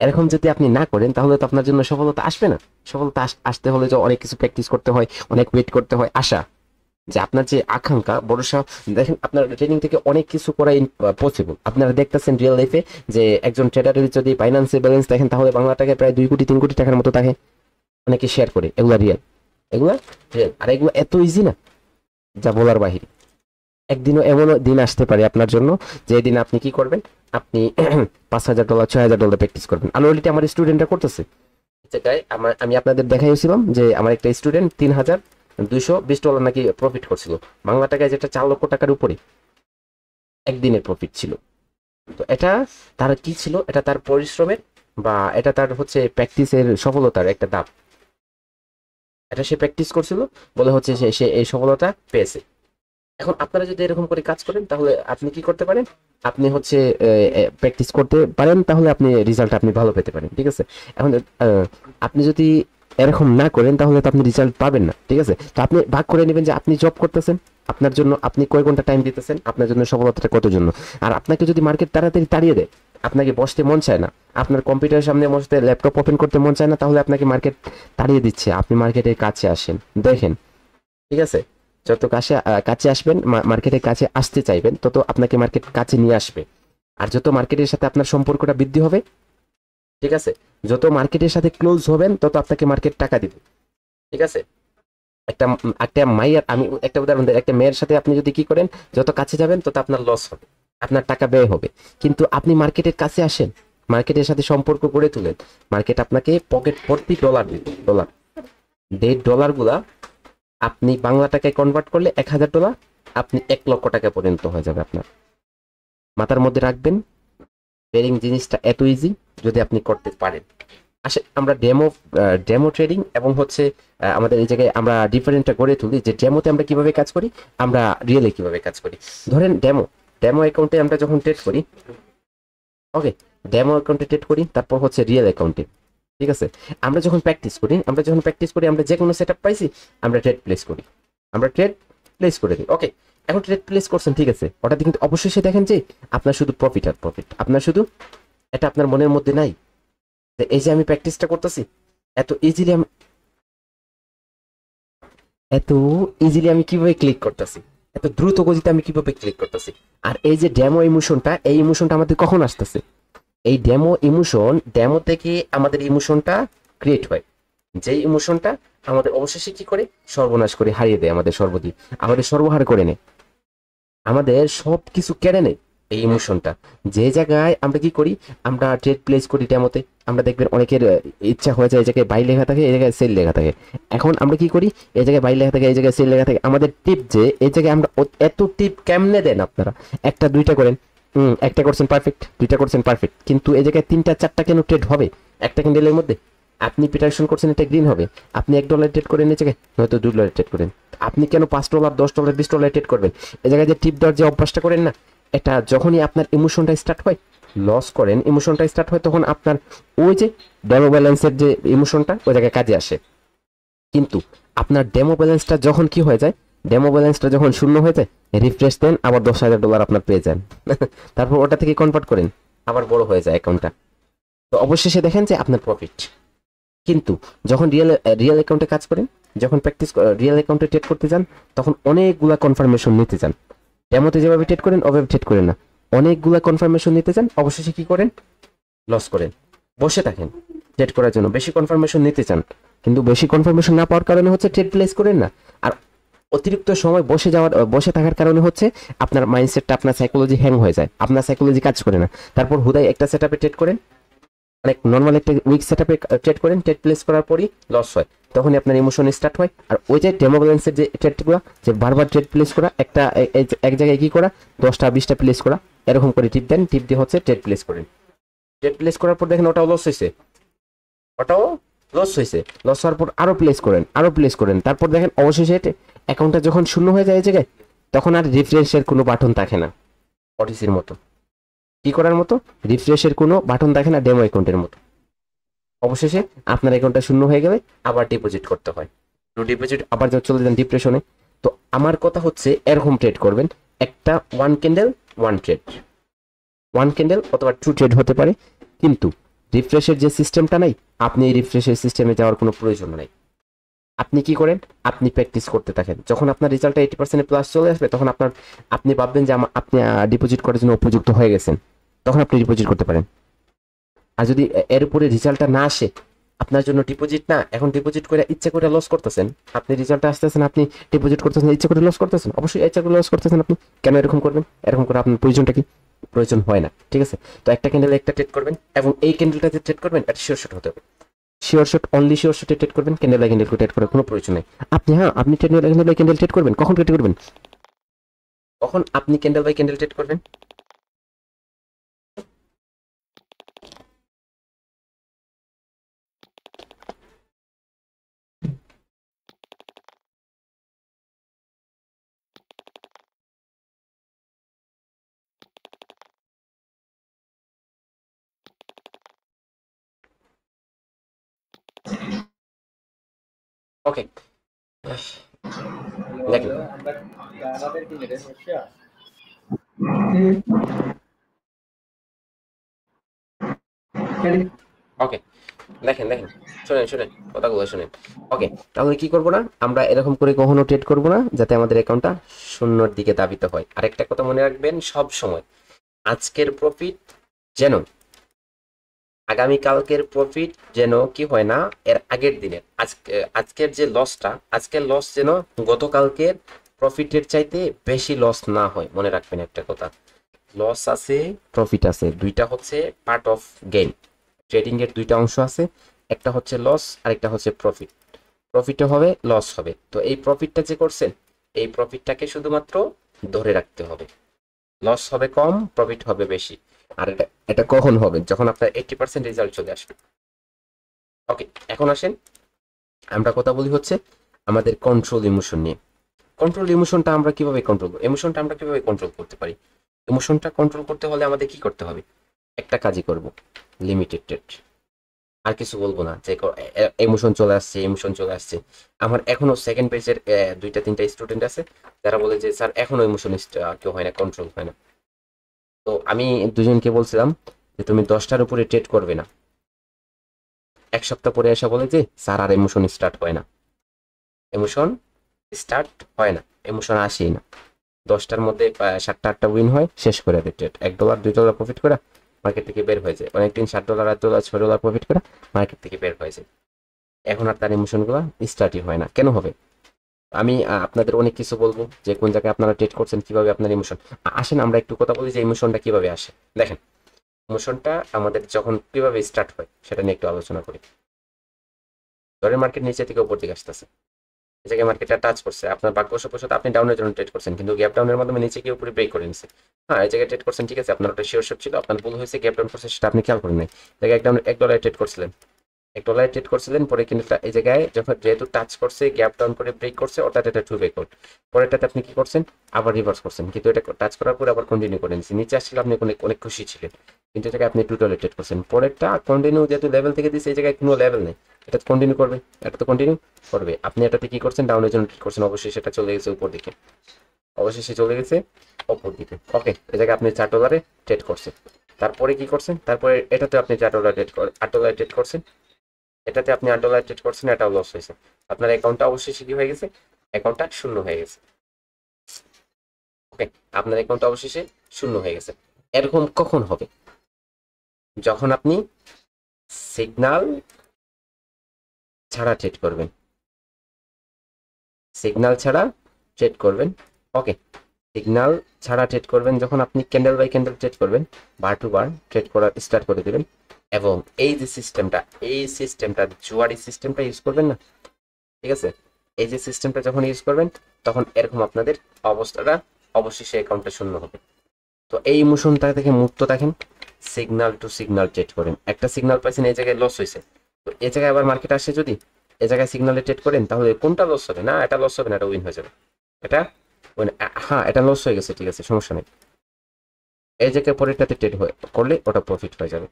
এরকম যদি আপনি না করেন তাহলে তো আপনার জন্য সফলতা আসবে না। সফলতা আসতে হলে যে অনেক কিছু প্র্যাকটিস করতে হয়, অনেক ওয়েট করতে হয়, আশা যে আপনার যে আকাঙ্ক্ষা ভরসা, দেখেন আপনার ট্রেনিং থেকে অনেক কিছু করা পসিবল। আপনারা দেখতেছেন রিয়েল লাইফে যে একজন ট্রেডারের যদি বাইন্যান্সে ব্যালেন্স দেখেন তাহলে বাংলা টাকায় প্রায় 2 কোটি 3 কোটি টাকার মতো থাকে, অনেকে শেয়ার করে, এগুলা রিয়েল। আর এগুলো এত ইজি না যা বলার বাহিরে। একদিনও এমন দিন আসতে পারে আপনার জন্য যে দিন আপনি কি করবেন, আপনি $5,000 $6,000 প্র্যাকটিস করবেন। অলরেডি আমার স্টুডেন্টরা করতেছে, আমি আপনাদের দেখাইছিলাম যে আমার একটা স্টুডেন্ট $3,220 নাকি প্রফিট করছিল, বাংলা টাকায় যেটা 4 লক্ষ টাকার উপরে একদিনের প্রফিট ছিল। তো এটা তার কি ছিল, এটা তার পরিশ্রমের বা এটা তার হচ্ছে প্র্যাকটিসের সফলতার একটা ধাপ। এটা সে প্র্যাকটিস করছিল বলে হচ্ছে সে এই সফলতা পেয়েছে। এখন আপনারা যদি এরকম করে কাজ করেন তাহলে আপনি কি করতে পারেন, আপনি হচ্ছে প্র্যাকটিস করতে পারেন, তাহলে আপনি রেজাল্ট আপনি ভালো পেতে পারেন, ঠিক আছে? এখন আপনি যদি এরকম না করেন তাহলে তো আপনি রেজাল্ট পাবেন না, ঠিক আছে? তো আপনি ভাগ করে নেবেন যে আপনি জব করতেছেন, আপনার জন্য আপনি কয় ঘন্টা টাইম দিতেছেন, আপনার জন্য সফলতাটা কত জন্য। আর আপনাকে যদি মার্কেট তাড়াতাড়ি তাড়িয়ে দেয়, আপনাকে বসতে মন চায় না, আপনার কম্পিউটারের সামনে বসতে, ল্যাপটপ ওপেন করতে মন চায় না, তাহলে আপনাকে মার্কেট তাড়িয়ে দিচ্ছে, আপনি মার্কেটের কাছে আসেন, দেখেন, ঠিক আছে? যত কাছে আসবেন, মার্কেটের কাছে আসতে চাইবেন, তত আপনাকে মার্কেট কাছে নিয়ে আসবে। আর যত মার্কেটের সাথে আপনার সম্পর্কটা বৃদ্ধি হবে, ঠিক আছে, যত মার্কেটের সাথে ক্লোজ হবেন তত আপনাকে মার্কেট টাকা দিবে, ঠিক আছে? একটা মাইয়ার, আমি একটা উদাহরণ দিই, একটা মেয়ের সাথে আপনি যদি কি করেন, যত কাছে যাবেন তত আপনার লস হবে, আপনার টাকা ব্যয় হবে। কিন্তু আপনি মার্কেটের কাছে আসেন, মার্কেটের সাথে সম্পর্ক গড়ে তুলেন, মার্কেট আপনাকে পকেট ভর্তি ডলার দিবে, $1.5 গুলা আপনি বাংলা টাকায় কনভার্ট করলে $1,000 আপনি 1 লক্ষ টাকা পর্যন্ত হয়ে যাবে। আপনার মাথার মধ্যে রাখবেন, ট্রেডিং জিনিসটা এত ইজি যদি আপনি করতে পারেন। আমরা ডেমো ট্রেডিং এবং হচ্ছে আমাদের এই জায়গায় আমরা ডিফারেন্টটা গড়ে তুলি যে ডেমোতে আমরা কিভাবে কাজ করি, আমরা রিয়েলে কিভাবে কাজ করি। ধরেন ডেমো অ্যাকাউন্টে আমরা যখন ট্রেড করি, ওকে, ডেমো অ্যাকাউন্টে ট্রেড করি, তারপর হচ্ছে রিয়েল অ্যাকাউন্টে, ঠিক আছে? আমরা যখন প্র্যাকটিস করি, আমরা যে কোনো সেটআপ পাইছি, আমরা ট্রেড প্লেস করে দিই, ওকে। এখন ট্রেড প্লেস করছেন, ঠিক আছে, ওটাতে কিন্তু অবশ্যই দেখেন যে আপনার শুধু প্রফিট আর প্রফিট, আপনার শুধু এটা আপনার মনের মধ্যে নাই যে এই যে আমি প্র্যাকটিসটা করতেছি এত ইজিলি আমি কিভাবে ক্লিক করতেছি, এত দ্রুত গতিতে আমি কিভাবে ক্লিক করতেছি। আর এই যে ডেমো ইমোশনটা, এই ইমোশনটা আমাদের কখন আসতেছে, এই ডেমো থেকে আমাদের ইমোশনটা ক্রিয়েট হয়, যে ইমোশনটা আমাদের অবশেষে কি করে, সর্বনাশ করে হারিয়ে দেয়, আমাদের সর্বহার করে নেয়, আমাদের সব কিছু কেড়ে নেয় এই ইমোশনটা। যে জায়গায় আমরা কি করি, আমরা ট্রেড প্লেস করি ডেমোতে, আমরা দেখবেন অনেকের ইচ্ছা হয়ে যায় এই জায়গায় বাই লেখা থাকে, এই জায়গায় সেল লেখা থাকে। এখন আমরা কি করি, এই জায়গায় বাই লেখা থাকে, এই জায়গায় সেল লেখা থাকে, আমাদের টিপ যে এই জায়গায় আমরা এত টিপ কেমনে দেন আপনারা? একটা দুইটা করেন, একটা করছেন পারফেক্ট, দুইটা করছেন পারফেক্ট, কিন্তু এই জায়গায় 3টা 4টা কেন ট্রেড হবে একটা ক্যান্ডেলের মধ্যে? আপনি প্রিপারেশন করছেন এটা গ্রিন হবে, আপনি $1 ট্রেড করেন এই জায়গায়, হয়তো $2 ট্রেড করেন, আপনি কেন $5 $10 $20 ট্রেড করবেন? এই জায়গায় যে টিপ দেওয়ার যে অভ্যাসটা করেন না, এটা যখনই আপনার ইমোশনটা স্টার্ট হয়, লস করেন, ইমোশনটা স্টার্ট হয়, তখন আপনার ওই যে ডেমো ব্যালেন্সের যে ইমোশনটা ওই জায়গায় কাজে আসে। কিন্তু আপনার ডেমো ব্যালেন্সটা যখন কি হয়ে যায়, ডেমো ব্যালেন্সটা যখন শূন্য হয়ে যায়, রিফ্রেশ দেন, আবার $10,000 আপনার পেয়ে যান। তারপর ওটা থেকে কনভার্ট করেন, আবার বড় হয়ে যায় অ্যাকাউন্টটা। তো অবশেষে দেখেন যে আপনার প্রফিট। কিন্তু যখন রিয়েল অ্যাকাউন্টে কাজ করেন, যখন রিয়েল অ্যাকাউন্টে ট্রেড করতে যান, তখন অনেকগুলা কনফার্মেশন নিতে যান। ডেমোতে যেভাবে ট্রেড করেন ওভাবে ট্রেড করেন না, অনেকগুলা কনফার্মেশন নিতে যান, অবশেষে কি করেন, লস করেন। বসে থাকেন ট্রেড করার জন্য, বেশি কনফার্মেশন নিতে চান, কিন্তু বেশি কনফার্মেশন না পাওয়ার কারণে হচ্ছে ট্রেড প্লেস করেন না। আর অতিরিক্ত সময় বসে থাকার কারণে হচ্ছে আপনার মাইন্ডসেটটা, আপনার সাইকোলজি হ্যাং হয়ে যায়, আপনার সাইকোলজি কাজ করে না। তারপর হুদাই একটা সেটআপে ট্রেড করেন, অনেক নর্মাল একটা উইক সেটআপে ট্রেড করেন, ট্রেড প্লেস করার পরই লস হয়, তখনই আপনার ইমোশন স্টার্ট হয়। আর ওই যে ডেমো ব্যালেন্সের যে ট্রেডগুলো, যে বারবার ট্রেড প্লেস করা, এক জায়গায় কি করা, 10টা 20টা প্লেস করা, এরকম করে টিপ দেন, টিপ দিয়ে হচ্ছে ট্রেড প্লেস করেন। ট্রেড প্লেস করার পর দেখেন ওটাও লস হয়েছে, লস হওয়ার পর আরো প্লেস করেন, তারপর দেখেন অবশেষে অ্যাকাউন্টটা যখন শূন্য হয়ে যায় এই জায়গায়, তখন আর রিফ্রেশের কোনো বাটন থাকে না, অটিসির মতো। কি করার মতো? রিফ্রেশের কোনো বাটন থাকে না, ডেমো অ্যাকাউন্টের মতো। অবশেষে আপনার অ্যাকাউন্টটা শূন্য হয়ে গেলে আবার ডিপোজিট করতে হয়, ডিপোজিট আবার চলে যান ডিপ্রেশনে। তো আমার কথা হচ্ছে এরকম ট্রেড করবেন, একটা 1 ক্যান্ডেল 1 ট্রেড, 1 ক্যান্ডেল অথবা 2 ট্রেড হতে পারে। কিন্তু রিফ্রেশের যে সিস্টেমটা নাই, আপনি এই রিফ্রেশের সিস্টেমে যাওয়ার কোনো প্রয়োজন নাই। আপনি কি করেন, আপনি প্র্যাকটিস করতে থাকেন। যখন আপনার রেজাল্টটা 80% প্লাস চলে আসবে, তখন আপনি ভাববেন যে আপনি ডিপোজিট করার জন্য উপযুক্ত হয়ে গেছেন, তখন আপনি ডিপোজিট করতে পারেন। আর যদি এর উপরে রেজাল্টটা না আসে, আপনার জন্য ডিপোজিট না, এখন ডিপোজিট করে ইচ্ছে করে লস করতেছেন, আপনি রেজাল্টটা আসতেছেন, আপনি ডিপোজিট করতেছেন, ইচ্ছে করে লস করতেছেন, অবশ্যই ইচ্ছে করে লস করতেছেন। আপনি কেন এরকম করবেন? এরকম করে আপনার প্রয়োজনটা কি? প্রয়োজন হয় না, ঠিক আছে? তো একটা ক্যান্ডেলে একটা ট্রেড করবেন, এবং এই ক্যান্ডেলটাতে ট্রেড করবেন, এটা শিওর শট হতে হবে, শিওর শট, অনলি শিওর শটে ট্রেড করবেন, ক্যান্ডেল বাই ক্যান্ডেল ট্রেড করার কোনো প্রয়োজন নেই। আপনি ক্যান্ডেল বাই ক্যান্ডেল ট্রেড করবেন, কখন ট্রেড করবেন? কখন আপনি ক্যান্ডেল বাই ক্যান্ডেল ট্রেড করবেন? ওকে, দেখেন আমাদের কি নেটে সমস্যা? ওকে, দেখেন শুনেন কথাগুলো শুনেন। ওকে, তাহলে কি করবো না, আমরা এরকম করে কখনো ট্রেড করবো না, যাতে আমাদের অ্যাকাউন্টটা শূন্যর দিকে ধাবিত হয়। আরেকটা কথা মনে রাখবেন, সব সময় আজকের প্রফিট যেন আগামীকালকের প্রফিট যেন কি হয় না, এর আগের দিনের আজকের যে লসটা, আজকের লস যেন গতকালকের প্রফিটের চাইতে বেশি লস না হয়। মনে রাখবেন একটা কথা, লস আছে, প্রফিট আছে, দুইটা হচ্ছে পার্ট অফ গেইন। ট্রেডিং এর দুইটা অংশ আছে, একটা হচ্ছে লস, আরেকটা হচ্ছে প্রফিট। প্রফিটও হবে, লস হবে। তো এই প্রফিটটা যে করছেন, এই প্রফিটটাকে শুধুমাত্র ধরে রাখতে হবে। লস হবে কম, প্রফিট হবে বেশি। আর এটা কখন হবে? যখন আপনার 80% রেজাল্ট চলে আসবে। ওকে, এখন আসেন আমরা কথা বলি হচ্ছে আমাদের কন্ট্রোল ইমোশন নিয়ে। কন্ট্রোল ইমোশনটা আমরা কিভাবে কন্ট্রোল করতে পারি? ইমোশনটা কন্ট্রোল করতে হলে আমাদের কি করতে হবে? একটা কাজই করব, লিমিটেড ট্রেড। আর কিছু বলবো না যে ইমোশন চলে আসছে। আমার এখনো সেকেন্ড পেজের 2-3টা স্টুডেন্ট আছে যারা বলে যে স্যার এখনো ইমোশন কেউ হয় না, কন্ট্রোল হয় না। তো আমি দুজনকে বলছিলাম যে তুমি 10টার উপরে ট্রেড করবে না। এক সপ্তাহ পরে এসে বলে যে স্যার আর ইমোশন স্টার্ট হয় না, ইমোশন আসেই না। 10টার মধ্যে 7টা 8টা উইন হয়, শেষ করে দেয় ট্রেড। $1 $2 প্রফিট করে মার্কেট থেকে বের হয়ে যায়। অনেকদিন $7 $8 $6 প্রফিট করে মার্কেট থেকে বের হয়ে যায়। এখন আর তার ইমোশনগুলো স্টার্টই হয় না। কেন হবে? আমি আপনাদের অনেক কিছু বলবো যে কোন জায়গায় আপনারা ট্রেড করছেন, কিভাবে আপনার ইমোশন আসেন। আমরা একটু কথা বলি যে ইমোশনটা কিভাবে আসে। দেখেন, মোশনটা আমাদের যখন কিভাবে স্টার্ট হয় সেটা নিয়ে একটু আলোচনা করি। ধরেন মার্কেট নিচে থেকে উপর দিকে আসতেছে, এই জায়গায় মার্কেটটা টাচ করছে, আপনার ভাগ্যবশত আপনি ডাউনের জন্য ট্রেড করছেন, কিন্তু গ্যাপ ডাউনের মাধ্যমে নিচে গিয়ে উপরে ব্রেক করে নিছে। হ্যাঁ, এই জায়গায় ট্রেড করছেন, ঠিক আছে, আপনার একটা শিওর শট ছিল, আপনার ভুল হয়েছে, গ্যাপ ডাউন করছে, সেটা আপনি খেয়াল করেন নাই। জায়গায় $1 ট্রেড করছিলেন, $1 ট্রেড করছিলেন, পরে কিন্তু এই জায়গায় যখন যেহেতু টাচ করছে, গ্যাপ ডাউন করে ব্রেক করছে, অর্থাৎ এটা টু ব্রেক আউট। পরেরটাতে আপনি কি করছেন, আবার রিভার্স করছেন, কিন্তু এটা টাচ করার পরে আবার কন্টিনিউ করে নিচ্ছেন, নিচে আসছিল, আপনি অনেক খুশি ছিলেন, কিন্তু এটাকে আপনি $2 ট্রেড করছেন। পরেরটা কন্টিনিউ, যেহেতু লেভেল থেকে দিচ্ছে, এই জায়গায় কোনো লেভেল নেই, এটা কন্টিনিউ করবে, এটা তো কন্টিনিউ করবে। আপনি এটাতে কি করছেন, ডাউনের জন্য ট্রেড করছেন, অবশ্যই সেটা চলে গেছে উপর দিকে, অবশেষে চলে গেছে অপর দিকে। ওকে, এই জায়গায় আপনি $4 ট্রেড করছেন। তারপরে কি করছেন, তারপরে এটাতে আপনি $8 ট্রেড করছেন, এটাতে আপনি $8 ট্রেড করছেন, এটাও লস হয়েছে, আপনার অ্যাকাউন্টটা অবশেষে কি হয়ে গেছে, অ্যাকাউন্টটা শূন্য হয়ে গেছে। ওকে, আপনার অ্যাকাউন্টটা অবশেষে শূন্য হয়ে গেছে। এরকম কখন হবে, যখন আপনি সিগন্যাল ছাড়া ট্রেড করবেন, সিগন্যাল ছাড়া ট্রেড করবেন। ওকে, সিগন্যাল ছাড়া ট্রেড করবেন, যখন আপনি ক্যান্ডেল বাই ক্যান্ডেল ট্রেড করবেন, বার টু বার ট্রেড করা স্টার্ট করে দেবেন, এবং এই যে সিস্টেমটা জুয়ারি সিস্টেমটা ইউজ করবেন না, ঠিক আছে, এই যে সিস্টেমটা যখন ইউজ করবেন, তখন এরকম আপনাদের অবস্থাটা অবশ্যই অ্যাকাউন্টটা শূন্য হবে। তো এই ইমোশনটা থেকে মুক্ত থাকেন, সিগন্যাল টু সিগন্যাল ট্রেড করেন। একটা সিগন্যাল পাইছেন, এই জায়গায় লস হয়েছে, তো এই জায়গায় আবার মার্কেট আসে, যদি এই জায়গায় সিগন্যালে ট্রেড করেন, তাহলে কোনটা লস হবে না, এটা লস হবে না, এটা উইন হয়ে যাবে, এটা হ্যাঁ, এটা লস হয়ে গেছে, ঠিক আছে, সমস্যা নেই, এই জায়গায় পরেরটাতে ট্রেড করলে ওটা প্রফিট হয়ে যাবে।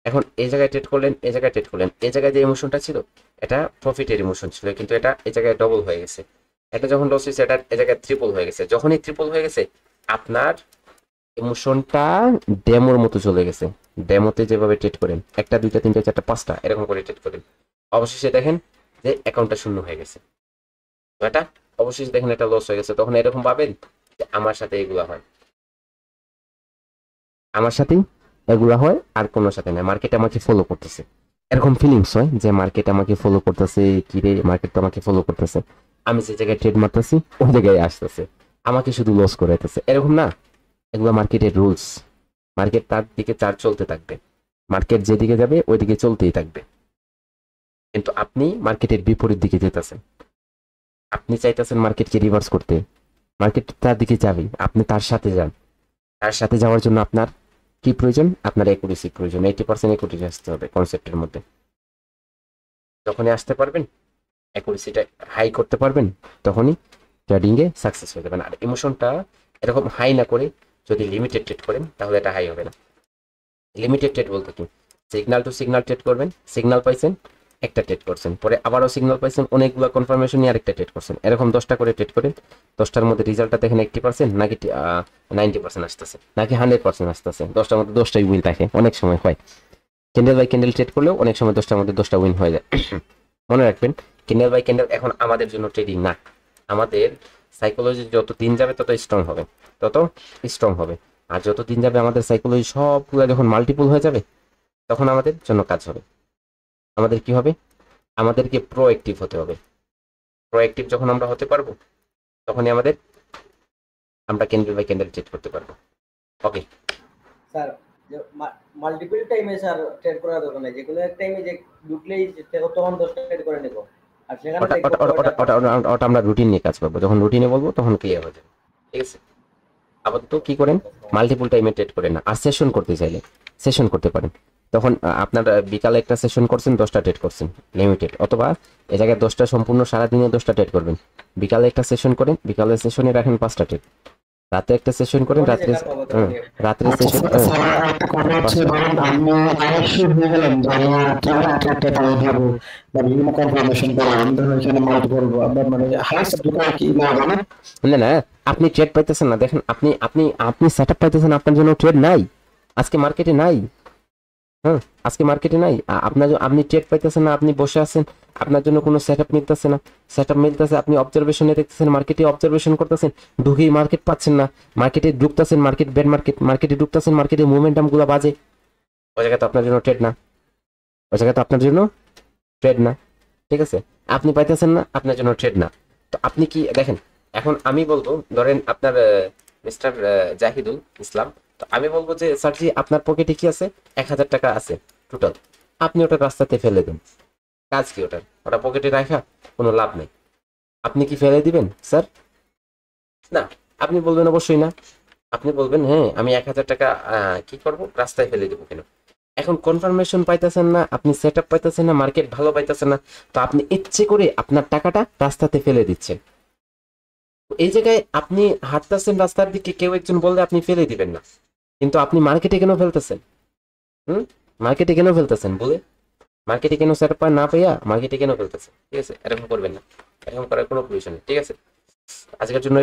এখন এই জায়গায় ট্রেড করলেন, এই জায়গায় ট্রেড করলেন, এই জায়গায় যে ইমোশনটা ছিল, এটা প্রফিটের ইমোশন ছিল, কিন্তু এটা এই জায়গায় ডবল হয়ে গেছে, এটা যখন লস হয়েছে, এটা এই জায়গায় ট্রিপল হয়ে গেছে। যখনই ট্রিপল হয়ে গেছে, আপনার ইমোশনটা ডেমোর মতো চলে গেছে। ডেমোতে যেভাবে ট্রেড করেন, 1 2 3 4 5 এরকম করে ট্রেড করেন, অবশেষে দেখেন যে অ্যাকাউন্টটা শূন্য হয়ে গেছে, এটা অবশেষে দেখেন এটা লস হয়ে গেছে। তখন এরকম ভাবেন যে আমার সাথে এগুলা হয়, আমার সাথেই এগুলা হয়, আর কোনো সাথে না, মার্কেট আমাকে ফলো করতেছে, এরকম ফিলিংস হয় যে মার্কেট আমাকে ফলো করতেছে, কি রে, মার্কেট তো আমাকে ফলো করতেছে, আমি যে জায়গায় ট্রেড মারতেছি ওই জায়গায় আসতেছে, আমাকে শুধু লস করে দিতেছে, এরকম না। এগুলো মার্কেটের রুলস, মার্কেট তার দিকে চার চলতে থাকবে, মার্কেট যেদিকে যাবে ওই দিকে চলতেই থাকবে, কিন্তু আপনি মার্কেটের বিপরীত দিকে যেতেছেন, আপনি চাইতেছেন মার্কেটকে রিভার্স করতে, মার্কেট তার দিকে যাবে, আপনি তার সাথে যান। তার সাথে যাওয়ার জন্য আপনার কি প্রয়োজন, আপনার একুরেসি প্রয়োজন, 80% একুরেসি আসতে হবে কনসেপ্টের মধ্যে। যখনই আসতে পারবেন, একুরেসিটা হাই করতে পারবেন, তখনই ট্রেডিংয়ে সাকসেস হয়ে যাবেন। আর ইমোশনটা এরকম হাই না করে যদি লিমিটেড ট্রেড করেন, তাহলে এটা হাই হবে না। লিমিটেড ট্রেড বলতে কি, সিগন্যাল টু সিগন্যাল ট্রেড করবেন, সিগন্যাল পাইছেন, একটা ট্রেড করছেন, পরে আবারও সিগন্যাল পাইছেন, অনেকগুলো কনফার্মেশন নিয়ে আরেকটা ট্রেড করছেন, এরকম 10টা করে ট্রেড করেন। 10টার মধ্যে রেজাল্টটা দেখেন 80% নাকি 90% আসতেছে, নাকি 100% আসতেছে। 10টার মধ্যে 10টাই উইন থাকে, অনেক সময় হয়। ক্যান্ডেল বাই ক্যান্ডেল ট্রেড করলেও অনেক সময় 10টার মধ্যে 10টা উইন হয়ে যায়। মনে রাখবেন, ক্যান্ডেল বাই ক্যান্ডেল এখন আমাদের জন্য ট্রেডিং না, আমাদের সাইকোলজি যত দিন যাবে তত স্ট্রং হবে, আর যত দিন যাবে আমাদের সাইকোলজি সবগুলো যখন মাল্টিপল হয়ে যাবে, তখন আমাদের জন্য কাজ হবে। আমাদের কি হবে, আমাদেরকে প্রোঅ্যাক্টিভ হতে হবে। প্রোঅ্যাক্টিভ যখন আমরা হতে পারবো, তখনই আমরা ক্যান্ডেল বাই ক্যান্ডেল ট্রেড করতে পারবো। ওকে স্যার, মাল্টিপল টাইমে স্যার ট্রেড করার দরকার নাই, যেকোনো এক টাইমে যে ঢুকলেই তখন 10টা ট্রেড করে নেব, আর সেখানে ওটা আমরা রুটিন নিয়ে কাজ করবো, যখন রুটিনে বলবো তখন ক্লিয়ার হয়ে যাবে, ঠিক আছে। আপাতত কি করেন, মাল্টিপল টাইমে ট্রেড করেন না। আর সেশন করতে চাইলে সেশন করতে পারেন, তখন আপনার বিকালে একটা সেশন করছেন, 10টা ট্রেড করছেন লিমিটেড, অথবা এই জায়গায় 10টা সম্পূর্ণ সারাদিনে 10টা ট্রেড করবেন। বিকালে একটা সেশন করেন, বিকালের সেশনে রাখেন 5টা ট্রেড, রাতে একটা সেশন করেন, রাত্রে সেশন। না, আপনি ট্রেড পাইতেছেন না, দেখেন আপনি সেটআপ পাইতেছেন, আপনার জন্য ট্রেড নাই আজকে মার্কেটে, নাই। হ্যাঁ, আজকে মার্কেটে নাই, আপনি ট্রেড পাইতেছেন না, আপনি বসে আছেন, আপনার জন্য কোনো সেটআপ মিলতেছে না। সেটআপ মিলতেছে, আপনি অবজারভেশনে দেখতেছেন, মার্কেটে অবজারভেশন করতেছেন, ঢুকেই মার্কেট পাচ্ছেন না, মার্কেটে ঢুকতেছেন, মার্কেট বেড মার্কেটে ঢুকতেছেন, মার্কেটের মোমেন্টাম গুলো বাজে, ওই জায়গায় তো আপনার জন্য ট্রেড না, ঠিক আছে। আপনি পাইতেছেন না, আপনার জন্য ট্রেড না। তো আপনি কি দেখেন, এখন আমি বলবো, ধরেন আপনার মিস্টার জাহিদুল ইসলাম, তো আমি বলবো যে স্যার জি আপনার পকেটে কি আছে, 1000 টাকা আছে টোটাল, আপনি ওটা রাস্তাতে ফেলে দেন, কাজ কি ওটা, ওটা পকেটে রাখা কোনো লাভ নেই। আপনি কি ফেলে দিবেন স্যার? না, আপনি বলবেন অবশ্যই না, আপনি বলবেন হ্যাঁ আমি 1000 টাকা কি করব, রাস্তায় ফেলে দেবো কেন। এখন কনফার্মেশন পাইতেছেন না, আপনি সেট আপ পাইতেছেন না, মার্কেট ভালো পাইতেছেন না, তো আপনি ইচ্ছে করে আপনার টাকাটা রাস্তাতে ফেলে দিচ্ছেন। এই জায়গায় আপনি হাঁটতেছেন রাস্তার দিকে, কেউ একজন বললে আপনি ফেলে দিবেন না, কিন্তু আপনি মার্কেটে কেন ফেলতেছেন? মার্কেটে কেন ফেলতেছেন বলে, মার্কেটে কেন সেট আপ না পাইয়া মার্কেটে কেন ফেলতেছেন? ঠিক আছে, এরকম করবেন না, এরকম করার কোনো প্রয়োজন নেই। ঠিক আছে, আজকের জন্য